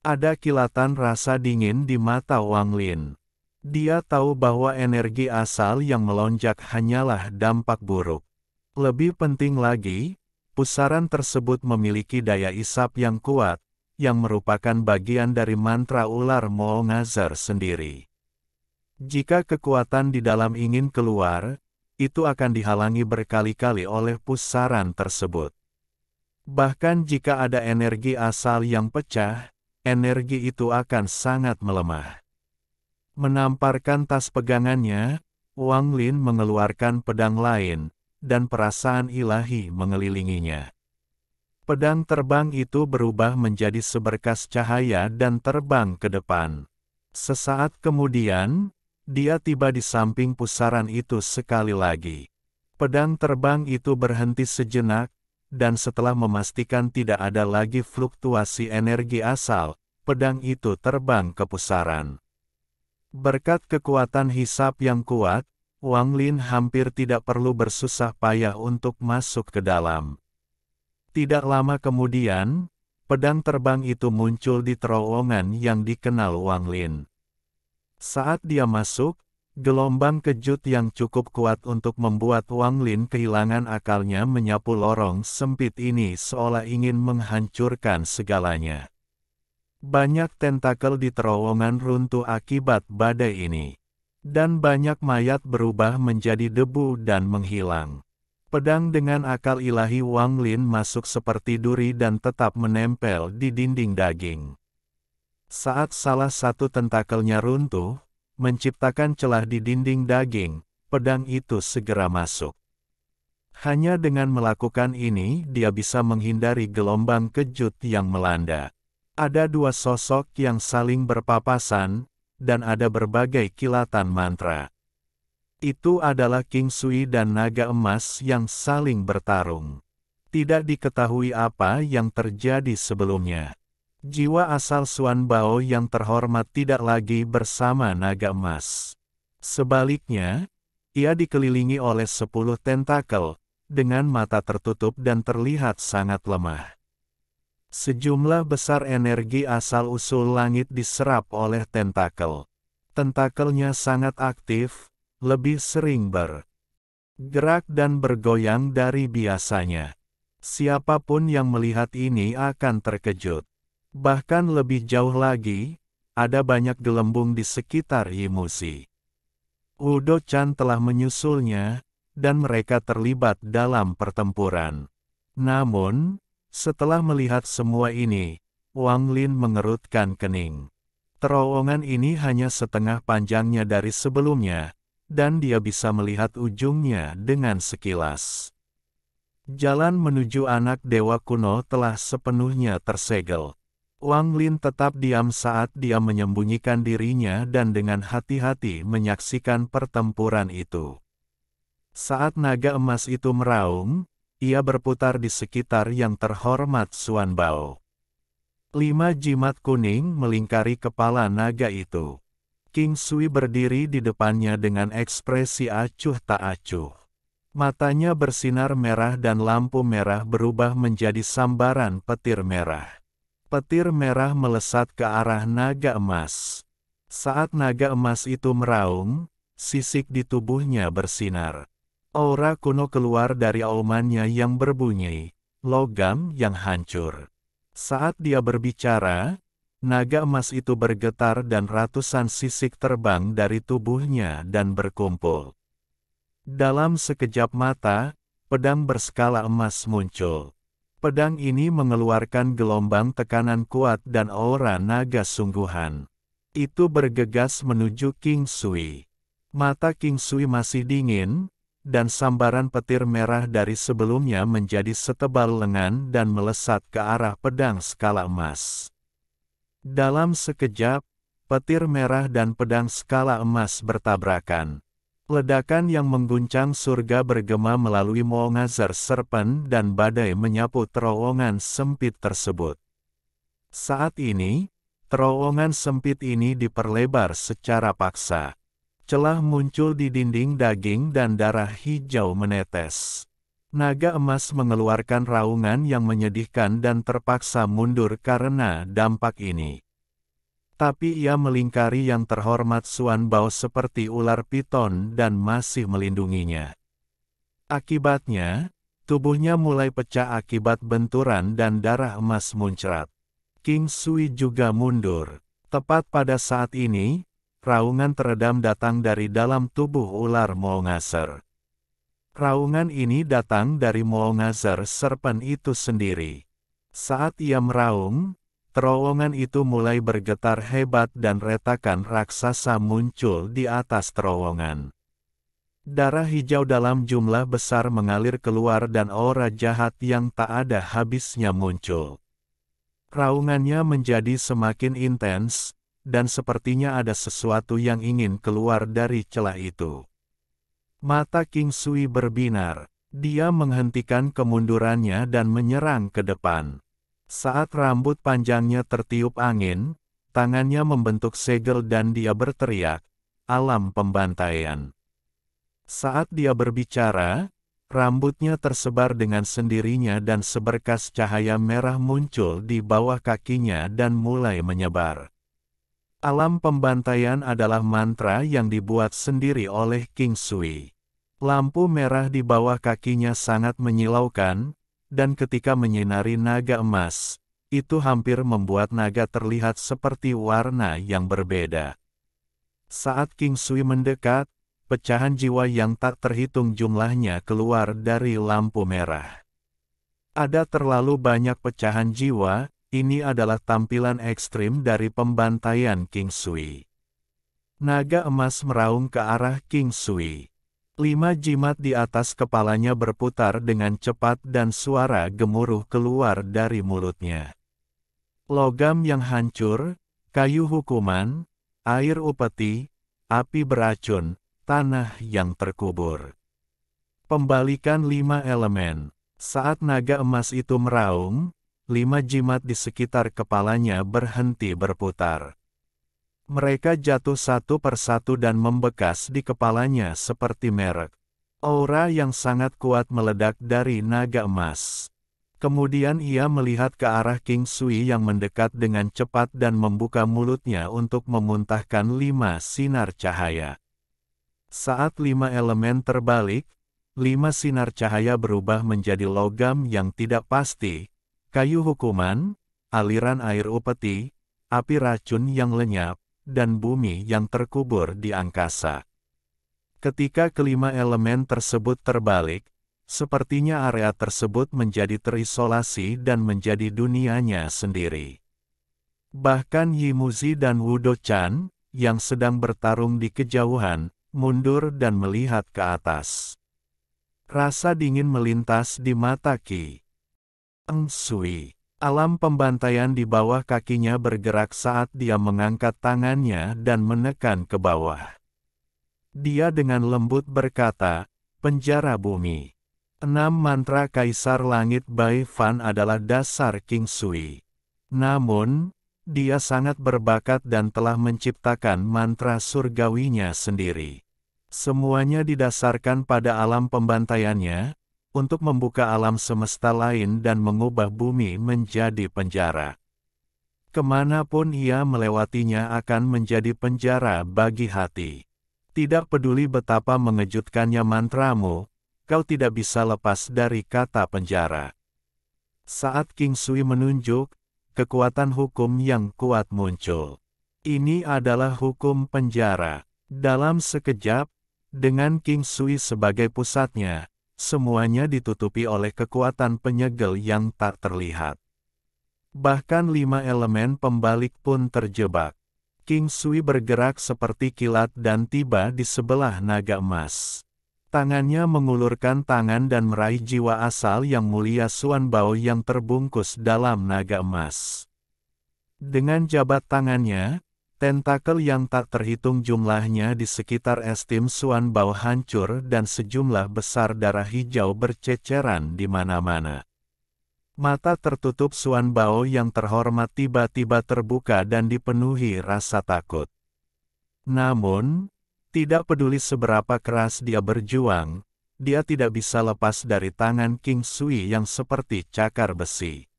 Ada kilatan rasa dingin di mata Wang Lin. Dia tahu bahwa energi asal yang melonjak hanyalah dampak buruk. Lebih penting lagi, pusaran tersebut memiliki daya isap yang kuat, yang merupakan bagian dari mantra ular Moongazer sendiri. Jika kekuatan di dalam ingin keluar, itu akan dihalangi berkali-kali oleh pusaran tersebut. Bahkan jika ada energi asal yang pecah, energi itu akan sangat melemah. Menamparkan tas pegangannya, Wang Lin mengeluarkan pedang lain, dan perasaan ilahi mengelilinginya. Pedang terbang itu berubah menjadi seberkas cahaya dan terbang ke depan. Sesaat kemudian, dia tiba di samping pusaran itu sekali lagi. Pedang terbang itu berhenti sejenak, dan setelah memastikan tidak ada lagi fluktuasi energi asal, pedang itu terbang ke pusaran. Berkat kekuatan hisap yang kuat, Wang Lin hampir tidak perlu bersusah payah untuk masuk ke dalam. Tidak lama kemudian, pedang terbang itu muncul di terowongan yang dikenal Wang Lin. Saat dia masuk, gelombang kejut yang cukup kuat untuk membuat Wang Lin kehilangan akalnya menyapu lorong sempit ini seolah ingin menghancurkan segalanya. Banyak tentakel di terowongan runtuh akibat badai ini. Dan banyak mayat berubah menjadi debu dan menghilang. Pedang dengan akal ilahi Wang Lin masuk seperti duri dan tetap menempel di dinding daging. Saat salah satu tentakelnya runtuh, menciptakan celah di dinding daging, pedang itu segera masuk. Hanya dengan melakukan ini dia bisa menghindari gelombang kejut yang melanda. Ada dua sosok yang saling berpapasan, dan ada berbagai kilatan mantra. Itu adalah King Sui dan naga emas yang saling bertarung. Tidak diketahui apa yang terjadi sebelumnya. Jiwa asal Xuan Bao yang terhormat tidak lagi bersama naga emas. Sebaliknya, ia dikelilingi oleh 10 tentakel, dengan mata tertutup dan terlihat sangat lemah. Sejumlah besar energi asal usul langit diserap oleh tentakel. Tentakelnya sangat aktif, lebih sering bergerak dan bergoyang dari biasanya. Siapapun yang melihat ini akan terkejut. Bahkan lebih jauh lagi, ada banyak gelembung di sekitar Yimushi. Udo-chan telah menyusulnya, dan mereka terlibat dalam pertempuran. Namun, setelah melihat semua ini, Wang Lin mengerutkan kening. Terowongan ini hanya setengah panjangnya dari sebelumnya, dan dia bisa melihat ujungnya dengan sekilas. Jalan menuju anak dewa kuno telah sepenuhnya tersegel. Wang Lin tetap diam saat dia menyembunyikan dirinya dan dengan hati-hati menyaksikan pertempuran itu. Saat naga emas itu meraung, ia berputar di sekitar yang terhormat Xuan Bao. 5 jimat kuning melingkari kepala naga itu. King Sui berdiri di depannya dengan ekspresi acuh tak acuh. Matanya bersinar merah dan lampu merah berubah menjadi sambaran petir merah. Petir merah melesat ke arah naga emas. Saat naga emas itu meraung, sisik di tubuhnya bersinar. Aura kuno keluar dari aumannya yang berbunyi, logam yang hancur. Saat dia berbicara, naga emas itu bergetar dan ratusan sisik terbang dari tubuhnya dan berkumpul. Dalam sekejap mata, pedang berskala emas muncul. Pedang ini mengeluarkan gelombang tekanan kuat dan aura naga sungguhan. Itu bergegas menuju King Sui. Mata King Sui masih dingin, dan sambaran petir merah dari sebelumnya menjadi setebal lengan dan melesat ke arah pedang skala emas. Dalam sekejap, petir merah dan pedang skala emas bertabrakan. Ledakan yang mengguncang surga bergema melalui Moongazer Serpent dan badai menyapu terowongan sempit tersebut. Saat ini, terowongan sempit ini diperlebar secara paksa. Celah muncul di dinding daging dan darah hijau menetes. Naga emas mengeluarkan raungan yang menyedihkan dan terpaksa mundur karena dampak ini. Tapi ia melingkari yang terhormat Xuan Bao seperti ular piton dan masih melindunginya. Akibatnya, tubuhnya mulai pecah akibat benturan dan darah emas muncrat. King Sui juga mundur. Tepat pada saat ini, raungan teredam datang dari dalam tubuh ular Moongazer. Raungan ini datang dari Moongazer Serpent itu sendiri. Saat ia meraung, terowongan itu mulai bergetar hebat dan retakan raksasa muncul di atas terowongan. Darah hijau dalam jumlah besar mengalir keluar dan aura jahat yang tak ada habisnya muncul. Raungannya menjadi semakin intens, dan sepertinya ada sesuatu yang ingin keluar dari celah itu. Mata King Sui berbinar. Dia menghentikan kemundurannya dan menyerang ke depan. Saat rambut panjangnya tertiup angin, tangannya membentuk segel dan dia berteriak, "Alam pembantaian." Saat dia berbicara, rambutnya tersebar dengan sendirinya dan seberkas cahaya merah muncul di bawah kakinya dan mulai menyebar. Alam pembantaian adalah mantra yang dibuat sendiri oleh King Sui. Lampu merah di bawah kakinya sangat menyilaukan, dan ketika menyinari naga emas, itu hampir membuat naga terlihat seperti warna yang berbeda. Saat King Sui mendekat, pecahan jiwa yang tak terhitung jumlahnya keluar dari lampu merah. Ada terlalu banyak pecahan jiwa, ini adalah tampilan ekstrim dari pembantaian King Sui. Naga emas meraung ke arah King Sui. 5 jimat di atas kepalanya berputar dengan cepat dan suara gemuruh keluar dari mulutnya. Logam yang hancur, kayu hukuman, air upeti, api beracun, tanah yang terkubur. Pembalikan 5 elemen. Saat naga emas itu meraung, 5 jimat di sekitar kepalanya berhenti berputar. Mereka jatuh satu persatu dan membekas di kepalanya seperti merek. Aura yang sangat kuat meledak dari naga emas. Kemudian ia melihat ke arah King Sui yang mendekat dengan cepat dan membuka mulutnya untuk memuntahkan 5 sinar cahaya. Saat 5 elemen terbalik, 5 sinar cahaya berubah menjadi logam yang tidak pasti, kayu hukuman, aliran air upeti, api racun yang lenyap, dan bumi yang terkubur di angkasa. Ketika kelima elemen tersebut terbalik, sepertinya area tersebut menjadi terisolasi dan menjadi dunianya sendiri. Bahkan Yimuzi dan Wudo-chan, yang sedang bertarung di kejauhan, mundur dan melihat ke atas. Rasa dingin melintas di mata Ki Eng Sui. Alam pembantaian di bawah kakinya bergerak saat dia mengangkat tangannya dan menekan ke bawah. Dia dengan lembut berkata, "Penjara bumi." 6 mantra Kaisar Langit Bai Fan adalah dasar King Sui. Namun, dia sangat berbakat dan telah menciptakan mantra surgawinya sendiri. Semuanya didasarkan pada alam pembantaiannya, untuk membuka alam semesta lain dan mengubah bumi menjadi penjara. Kemanapun ia melewatinya akan menjadi penjara bagi hati. Tidak peduli betapa mengejutkannya mantramu, kau tidak bisa lepas dari kata penjara. Saat King Sui menunjuk, kekuatan hukum yang kuat muncul. Ini adalah hukum penjara. Dalam sekejap, dengan King Sui sebagai pusatnya, semuanya ditutupi oleh kekuatan penyegel yang tak terlihat. Bahkan 5 elemen pembalik pun terjebak. King Sui bergerak seperti kilat dan tiba di sebelah naga emas. Tangannya mengulurkan tangan dan meraih jiwa asal yang mulia Xuan Bao yang terbungkus dalam naga emas. Dengan jabat tangannya, tentakel yang tak terhitung jumlahnya di sekitar estim Xuan Bao hancur dan sejumlah besar darah hijau berceceran di mana-mana. Mata tertutup Xuan Bao yang terhormat tiba-tiba terbuka dan dipenuhi rasa takut. Namun, tidak peduli seberapa keras dia berjuang, dia tidak bisa lepas dari tangan King Sui yang seperti cakar besi.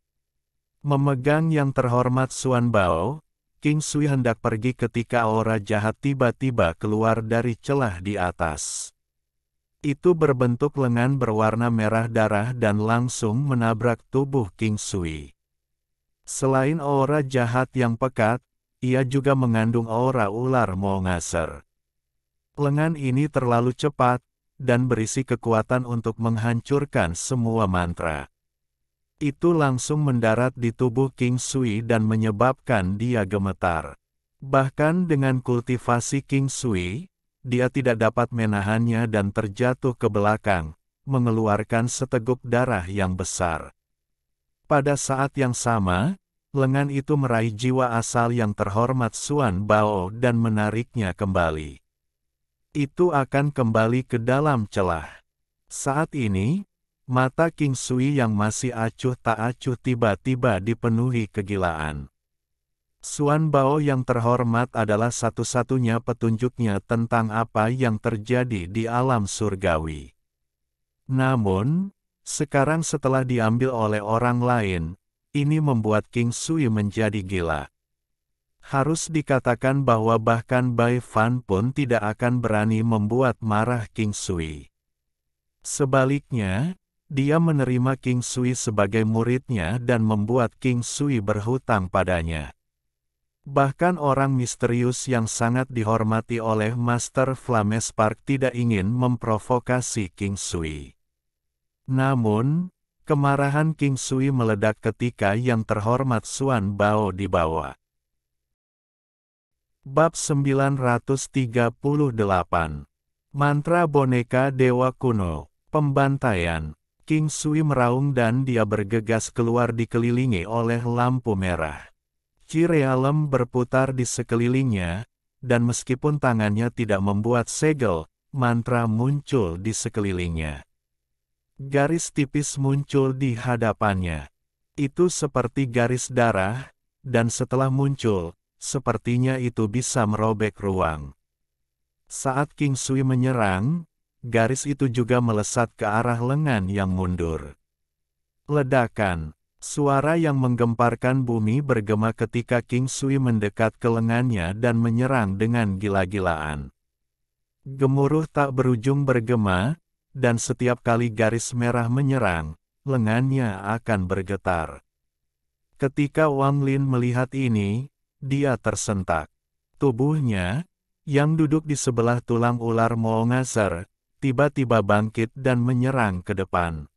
Memegang yang terhormat Xuan Bao, King Sui hendak pergi ketika aura jahat tiba-tiba keluar dari celah di atas. Itu berbentuk lengan berwarna merah darah dan langsung menabrak tubuh King Sui. Selain aura jahat yang pekat, ia juga mengandung aura ular mongaser. Lengan ini terlalu cepat, dan berisi kekuatan untuk menghancurkan semua mantra. Itu langsung mendarat di tubuh King Sui dan menyebabkan dia gemetar. Bahkan dengan kultivasi King Sui, dia tidak dapat menahannya dan terjatuh ke belakang, mengeluarkan seteguk darah yang besar. Pada saat yang sama, lengan itu meraih jiwa asal yang terhormat Xuan Bao dan menariknya kembali. Itu akan kembali ke dalam celah. Saat ini, mata King Sui yang masih acuh tak acuh tiba-tiba dipenuhi kegilaan. Xuan Bao yang terhormat adalah satu-satunya petunjuknya tentang apa yang terjadi di alam surgawi. Namun, sekarang setelah diambil oleh orang lain, ini membuat King Sui menjadi gila. Harus dikatakan bahwa bahkan Bai Fan pun tidak akan berani membuat marah King Sui. Sebaliknya, dia menerima King Sui sebagai muridnya dan membuat King Sui berhutang padanya. Bahkan orang misterius yang sangat dihormati oleh Master Flamespark tidak ingin memprovokasi King Sui. Namun, kemarahan King Sui meledak ketika yang terhormat Xuan Bao dibawa. Bab 938. Mantra Boneka Dewa Kuno. Pembantaian. King Sui meraung dan dia bergegas keluar dikelilingi oleh lampu merah. Qi realem berputar di sekelilingnya, dan meskipun tangannya tidak membuat segel, mantra muncul di sekelilingnya. Garis tipis muncul di hadapannya. Itu seperti garis darah, dan setelah muncul, sepertinya itu bisa merobek ruang. Saat King Sui menyerang, garis itu juga melesat ke arah lengan yang mundur. Ledakan. Suara yang menggemparkan bumi bergema ketika King Sui mendekat ke lengannya dan menyerang dengan gila-gilaan. Gemuruh tak berujung bergema, dan setiap kali garis merah menyerang, lengannya akan bergetar. Ketika Wang Lin melihat ini, dia tersentak. Tubuhnya, yang duduk di sebelah tulang ular Moongaser, tiba-tiba bangkit dan menyerang ke depan.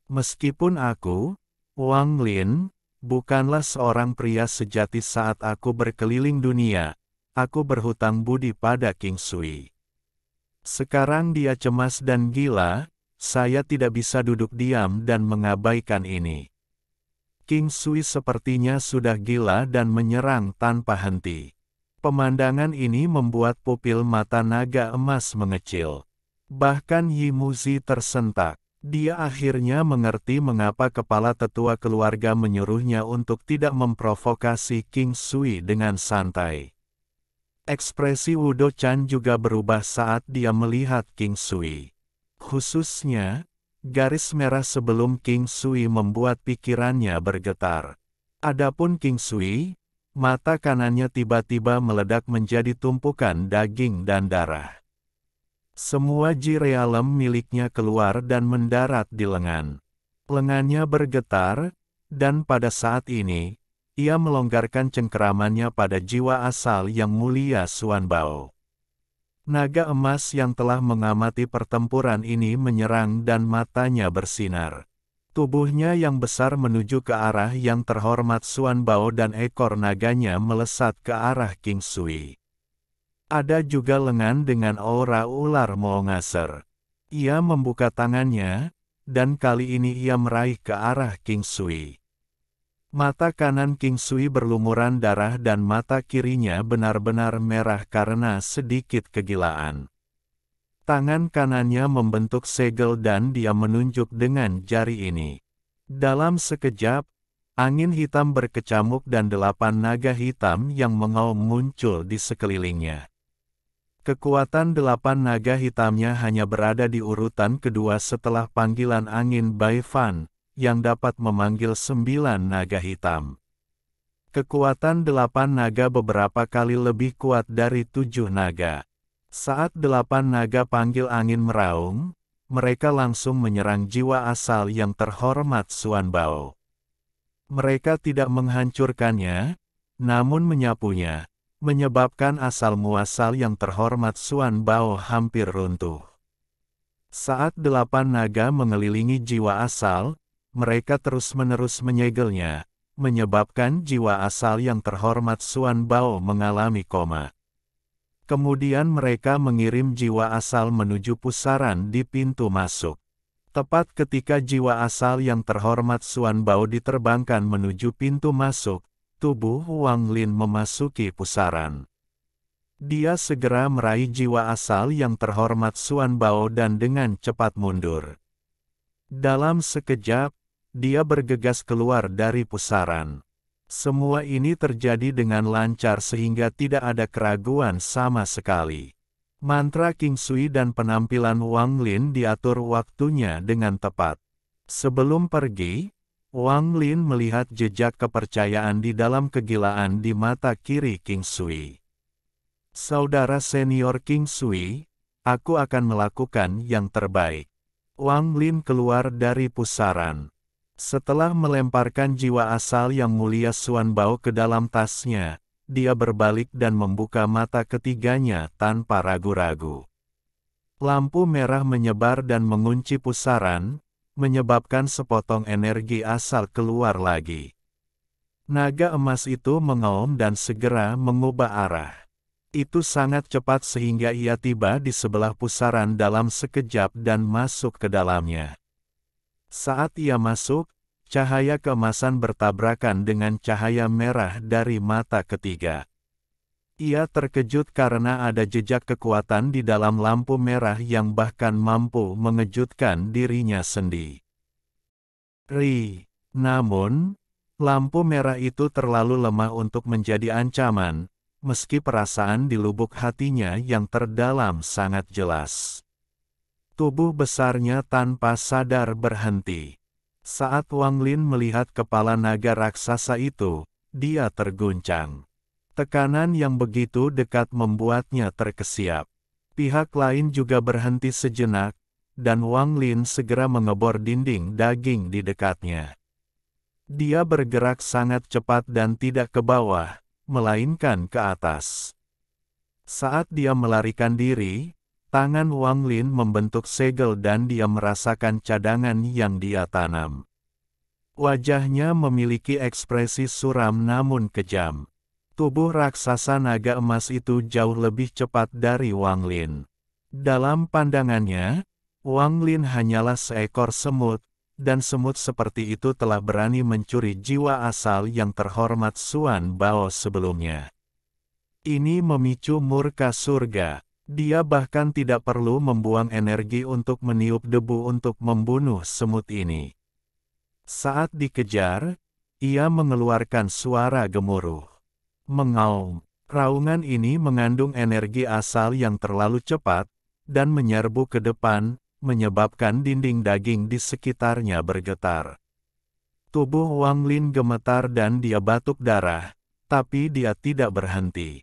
Meskipun aku, Wang Lin, bukanlah seorang pria sejati saat aku berkeliling dunia, aku berhutang budi pada King Sui. Sekarang dia cemas dan gila, saya tidak bisa duduk diam dan mengabaikan ini. King Sui sepertinya sudah gila dan menyerang tanpa henti. Pemandangan ini membuat pupil mata naga emas mengecil. Bahkan Yi Muzi tersentak. Dia akhirnya mengerti mengapa kepala tetua keluarga menyuruhnya untuk tidak memprovokasi King Sui dengan santai. Ekspresi Wudo Chan juga berubah saat dia melihat King Sui. Khususnya, garis merah sebelum King Sui membuat pikirannya bergetar. Adapun King Sui, mata kanannya tiba-tiba meledak menjadi tumpukan daging dan darah. Semua ji realem miliknya keluar dan mendarat di lengan. Lengannya bergetar, dan pada saat ini, ia melonggarkan cengkeramannya pada jiwa asal yang mulia Xuan Bao. Naga emas yang telah mengamati pertempuran ini menyerang dan matanya bersinar. Tubuhnya yang besar menuju ke arah yang terhormat Xuan Bao dan ekor naganya melesat ke arah King Sui. Ada juga lengan dengan aura ular Moongaser. Ia membuka tangannya, dan kali ini ia meraih ke arah King Sui. Mata kanan King Sui berlumuran darah dan mata kirinya benar-benar merah karena sedikit kegilaan. Tangan kanannya membentuk segel dan dia menunjuk dengan jari ini. Dalam sekejap, angin hitam berkecamuk dan 8 naga hitam yang mengaum muncul di sekelilingnya. Kekuatan 8 naga hitamnya hanya berada di urutan kedua setelah panggilan angin Bai Fan, yang dapat memanggil 9 naga hitam. Kekuatan 8 naga beberapa kali lebih kuat dari 7 naga. Saat 8 naga panggil angin meraung, mereka langsung menyerang jiwa asal yang terhormat Xuan Bao. Mereka tidak menghancurkannya, namun menyapunya, menyebabkan asal muasal yang terhormat Xuan Bao hampir runtuh. Saat 8 naga mengelilingi jiwa asal, mereka terus-menerus menyegelnya, menyebabkan jiwa asal yang terhormat Xuan Bao mengalami koma. Kemudian mereka mengirim jiwa asal menuju pusaran di pintu masuk. Tepat ketika jiwa asal yang terhormat Xuan Bao diterbangkan menuju pintu masuk, tubuh Wang Lin memasuki pusaran. Dia segera meraih jiwa asal yang terhormat Xuan Bao dan dengan cepat mundur. Dalam sekejap, dia bergegas keluar dari pusaran. Semua ini terjadi dengan lancar sehingga tidak ada keraguan sama sekali. Mantra King Sui dan penampilan Wang Lin diatur waktunya dengan tepat. Sebelum pergi, Wang Lin melihat jejak kepercayaan di dalam kegilaan di mata kiri King Sui. Saudara senior King Sui, aku akan melakukan yang terbaik. Wang Lin keluar dari pusaran. Setelah melemparkan jiwa asal yang mulia Xuan Bao ke dalam tasnya, dia berbalik dan membuka mata ketiganya tanpa ragu-ragu. Lampu merah menyebar dan mengunci pusaran, menyebabkan sepotong energi asal keluar lagi. Naga emas itu mengaum dan segera mengubah arah. Itu sangat cepat sehingga ia tiba di sebelah pusaran dalam sekejap dan masuk ke dalamnya. Saat ia masuk, cahaya keemasan bertabrakan dengan cahaya merah dari mata ketiga. Ia terkejut karena ada jejak kekuatan di dalam lampu merah yang bahkan mampu mengejutkan dirinya sendiri. Namun, lampu merah itu terlalu lemah untuk menjadi ancaman, meski perasaan di lubuk hatinya yang terdalam sangat jelas. Tubuh besarnya tanpa sadar berhenti. Saat Wang Lin melihat kepala naga raksasa itu, dia terguncang. Tekanan yang begitu dekat membuatnya terkesiap. Pihak lain juga berhenti sejenak, dan Wang Lin segera mengebor dinding daging di dekatnya. Dia bergerak sangat cepat dan tidak ke bawah, melainkan ke atas. Saat dia melarikan diri, tangan Wang Lin membentuk segel dan dia merasakan cadangan yang dia tanam. Wajahnya memiliki ekspresi suram namun kejam. Tubuh raksasa naga emas itu jauh lebih cepat dari Wang Lin. Dalam pandangannya, Wang Lin hanyalah seekor semut, dan semut seperti itu telah berani mencuri jiwa asal yang terhormat Xuan Bao sebelumnya. Ini memicu murka surga. Dia bahkan tidak perlu membuang energi untuk meniup debu untuk membunuh semut ini. Saat dikejar, ia mengeluarkan suara gemuruh. Mengaum. Raungan ini mengandung energi asal yang terlalu cepat, dan menyerbu ke depan, menyebabkan dinding daging di sekitarnya bergetar. Tubuh Wang Lin gemetar dan dia batuk darah, tapi dia tidak berhenti.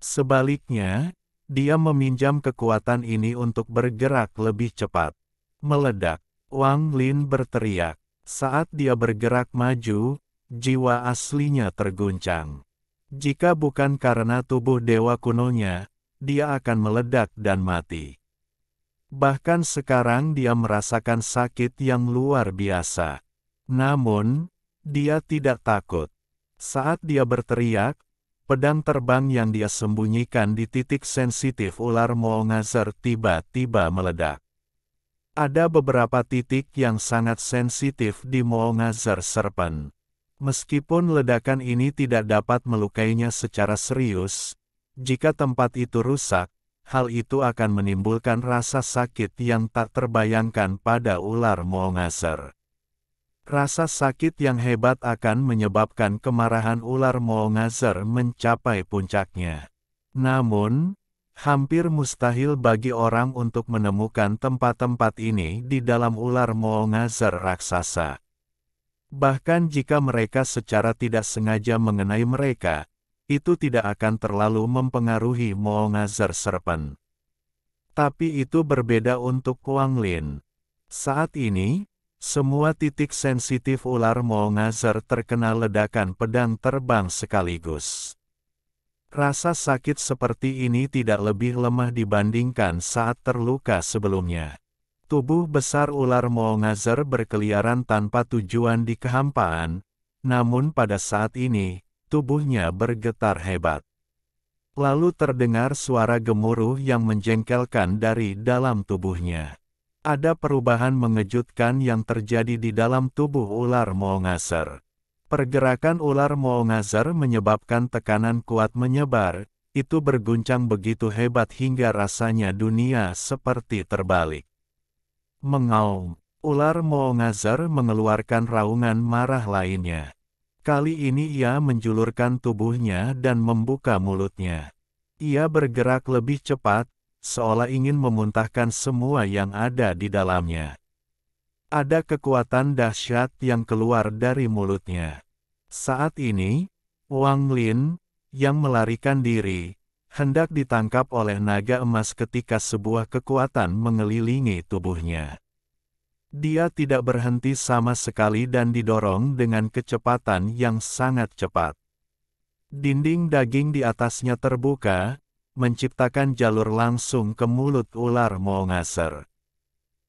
Sebaliknya, dia meminjam kekuatan ini untuk bergerak lebih cepat. Meledak. Wang Lin berteriak. Saat dia bergerak maju, jiwa aslinya terguncang. Jika bukan karena tubuh dewa kunonya, dia akan meledak dan mati. Bahkan sekarang dia merasakan sakit yang luar biasa. Namun, dia tidak takut. Saat dia berteriak, pedang terbang yang dia sembunyikan di titik sensitif ular Moongazer tiba-tiba meledak. Ada beberapa titik yang sangat sensitif di Moongazer Serpent. Meskipun ledakan ini tidak dapat melukainya secara serius, jika tempat itu rusak, hal itu akan menimbulkan rasa sakit yang tak terbayangkan pada ular Moongazer. Rasa sakit yang hebat akan menyebabkan kemarahan ular Moongazer mencapai puncaknya. Namun, hampir mustahil bagi orang untuk menemukan tempat-tempat ini di dalam ular Moongazer raksasa. Bahkan jika mereka secara tidak sengaja mengenai mereka, itu tidak akan terlalu mempengaruhi Moongazer Serpent. Tapi itu berbeda untuk Wang Lin. Saat ini, semua titik sensitif ular Moongazer terkena ledakan pedang terbang sekaligus. Rasa sakit seperti ini tidak lebih lemah dibandingkan saat terluka sebelumnya. Tubuh besar ular Moongazer berkeliaran tanpa tujuan di kehampaan, namun pada saat ini, tubuhnya bergetar hebat. Lalu terdengar suara gemuruh yang menjengkelkan dari dalam tubuhnya. Ada perubahan mengejutkan yang terjadi di dalam tubuh ular Moongazer. Pergerakan ular Moongazer menyebabkan tekanan kuat menyebar, itu berguncang begitu hebat hingga rasanya dunia seperti terbalik. Mengaum. Ular Moongazer mengeluarkan raungan marah lainnya. Kali ini ia menjulurkan tubuhnya dan membuka mulutnya. Ia bergerak lebih cepat, seolah ingin memuntahkan semua yang ada di dalamnya. Ada kekuatan dahsyat yang keluar dari mulutnya. Saat ini, Wang Lin, yang melarikan diri, hendak ditangkap oleh naga emas ketika sebuah kekuatan mengelilingi tubuhnya. Dia tidak berhenti sama sekali dan didorong dengan kecepatan yang sangat cepat. Dinding daging di atasnya terbuka, menciptakan jalur langsung ke mulut ular Moongazer.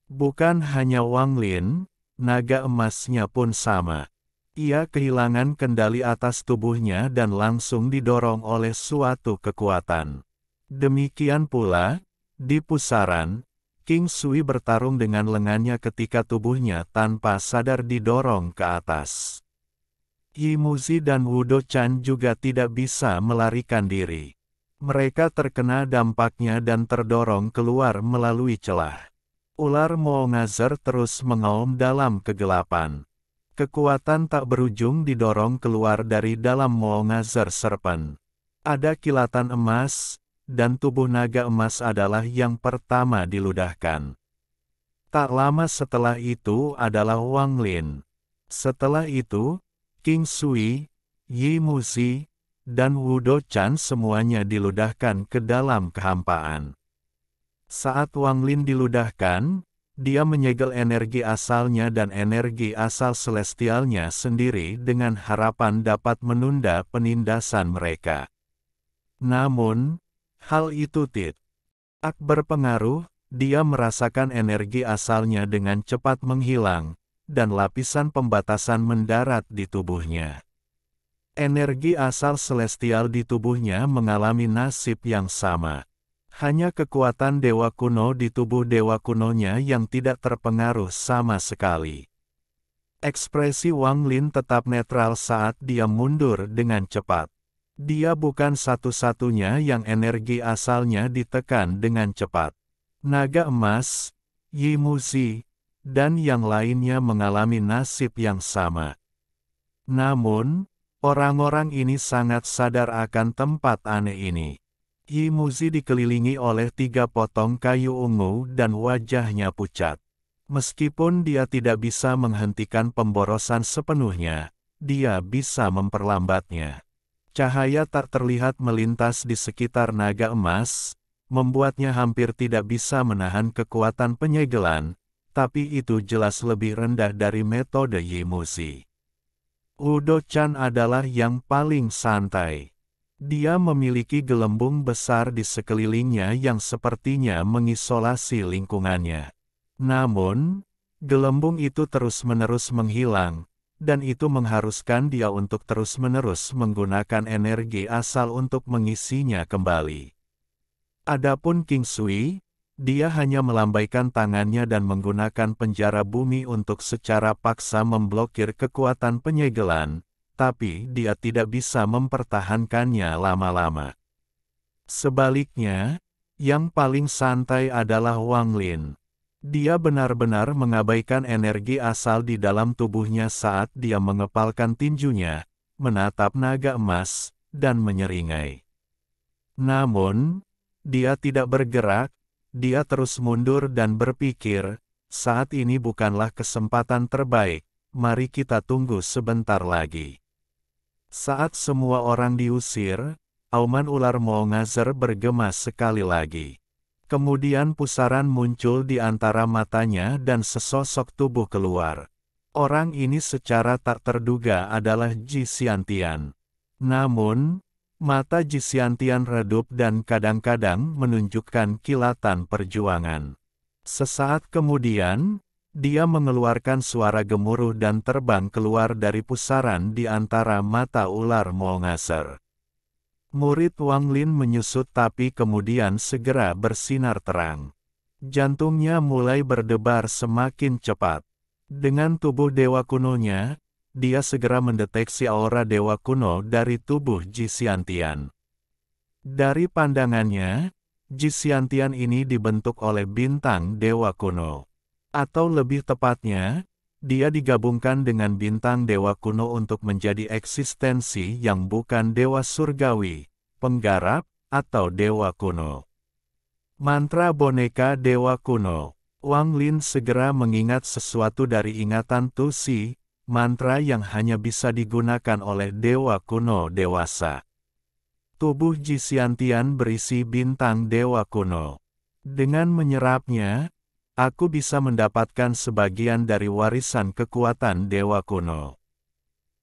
Bukan hanya Wang Lin, naga emasnya pun sama. Ia kehilangan kendali atas tubuhnya dan langsung didorong oleh suatu kekuatan. Demikian pula, di pusaran, King Sui bertarung dengan lengannya ketika tubuhnya tanpa sadar didorong ke atas. Yi Muzi dan Wudo Chan juga tidak bisa melarikan diri. Mereka terkena dampaknya dan terdorong keluar melalui celah. Ular Moongazer terus mengaum dalam kegelapan. Kekuatan tak berujung didorong keluar dari dalam Moongazer Serpent. Ada kilatan emas, dan tubuh naga emas adalah yang pertama diludahkan. Tak lama setelah itu adalah Wang Lin. Setelah itu, King Sui, Yi Muzi, dan Wu Dochan semuanya diludahkan ke dalam kehampaan. Saat Wang Lin diludahkan, dia menyegel energi asalnya dan energi asal celestialnya sendiri dengan harapan dapat menunda penindasan mereka. Namun, hal itu tidak berpengaruh. Dia merasakan energi asalnya dengan cepat menghilang, dan lapisan pembatasan mendarat di tubuhnya. Energi asal celestial di tubuhnya mengalami nasib yang sama. Hanya kekuatan dewa kuno di tubuh dewa kunonya yang tidak terpengaruh sama sekali. Ekspresi Wang Lin tetap netral saat dia mundur dengan cepat. Dia bukan satu-satunya yang energi asalnya ditekan dengan cepat. Naga emas, Yi Muzi, dan yang lainnya mengalami nasib yang sama. Namun, orang-orang ini sangat sadar akan tempat aneh ini. Yi Muzi dikelilingi oleh 3 potong kayu ungu dan wajahnya pucat. Meskipun dia tidak bisa menghentikan pemborosan sepenuhnya, dia bisa memperlambatnya. Cahaya tak terlihat melintas di sekitar naga emas, membuatnya hampir tidak bisa menahan kekuatan penyegelan, tapi itu jelas lebih rendah dari metode Yi Muzi. Wu Dochan adalah yang paling santai. Dia memiliki gelembung besar di sekelilingnya yang sepertinya mengisolasi lingkungannya. Namun, gelembung itu terus-menerus menghilang, dan itu mengharuskan dia untuk terus-menerus menggunakan energi asal untuk mengisinya kembali. Adapun King Sui, dia hanya melambaikan tangannya dan menggunakan penjara bumi untuk secara paksa memblokir kekuatan penyegelan, tapi dia tidak bisa mempertahankannya lama-lama. Sebaliknya, yang paling santai adalah Wang Lin. Dia benar-benar mengabaikan energi asal di dalam tubuhnya saat dia mengepalkan tinjunya, menatap naga emas, dan menyeringai. Namun, dia tidak bergerak, dia terus mundur dan berpikir, saat ini bukanlah kesempatan terbaik, mari kita tunggu sebentar lagi. Saat semua orang diusir, auman ular Maungazer bergema sekali lagi. Kemudian pusaran muncul di antara matanya dan sesosok tubuh keluar. Orang ini secara tak terduga adalah Ji Xiantian. Namun, mata Ji Xiantian redup dan kadang-kadang menunjukkan kilatan perjuangan. Sesaat kemudian, dia mengeluarkan suara gemuruh dan terbang keluar dari pusaran di antara mata ular Maungazer. Murid Wang Lin menyusut tapi kemudian segera bersinar terang. Jantungnya mulai berdebar semakin cepat. Dengan tubuh dewa kunonya, dia segera mendeteksi aura dewa kuno dari tubuh Ji Xiantian. Dari pandangannya, Ji Xiantian ini dibentuk oleh bintang dewa kuno. Atau lebih tepatnya, dia digabungkan dengan bintang dewa kuno untuk menjadi eksistensi yang bukan dewa surgawi, penggarap, atau dewa kuno. Mantra boneka dewa kuno. Wang Lin segera mengingat sesuatu dari ingatan Tu Si, mantra yang hanya bisa digunakan oleh dewa kuno dewasa. Tubuh Ji Xiantian berisi bintang dewa kuno. Dengan menyerapnya, aku bisa mendapatkan sebagian dari warisan kekuatan dewa kuno.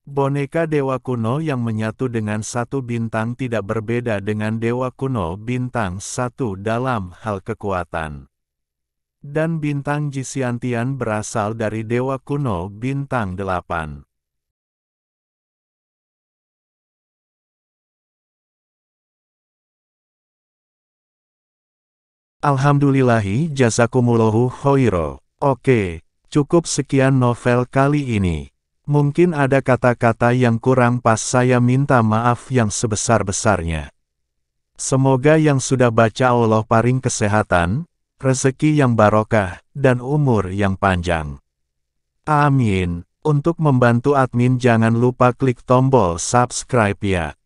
Boneka dewa kuno yang menyatu dengan satu bintang tidak berbeda dengan dewa kuno bintang satu dalam hal kekuatan. Dan bintang Ji Xiantian berasal dari dewa kuno bintang 8. Alhamdulillahi jazakumullahu khairo. Oke, cukup sekian novel kali ini. Mungkin ada kata-kata yang kurang pas, saya minta maaf yang sebesar-besarnya. Semoga yang sudah baca Allah paring kesehatan, rezeki yang barokah, dan umur yang panjang. Amin. Untuk membantu admin jangan lupa klik tombol subscribe ya.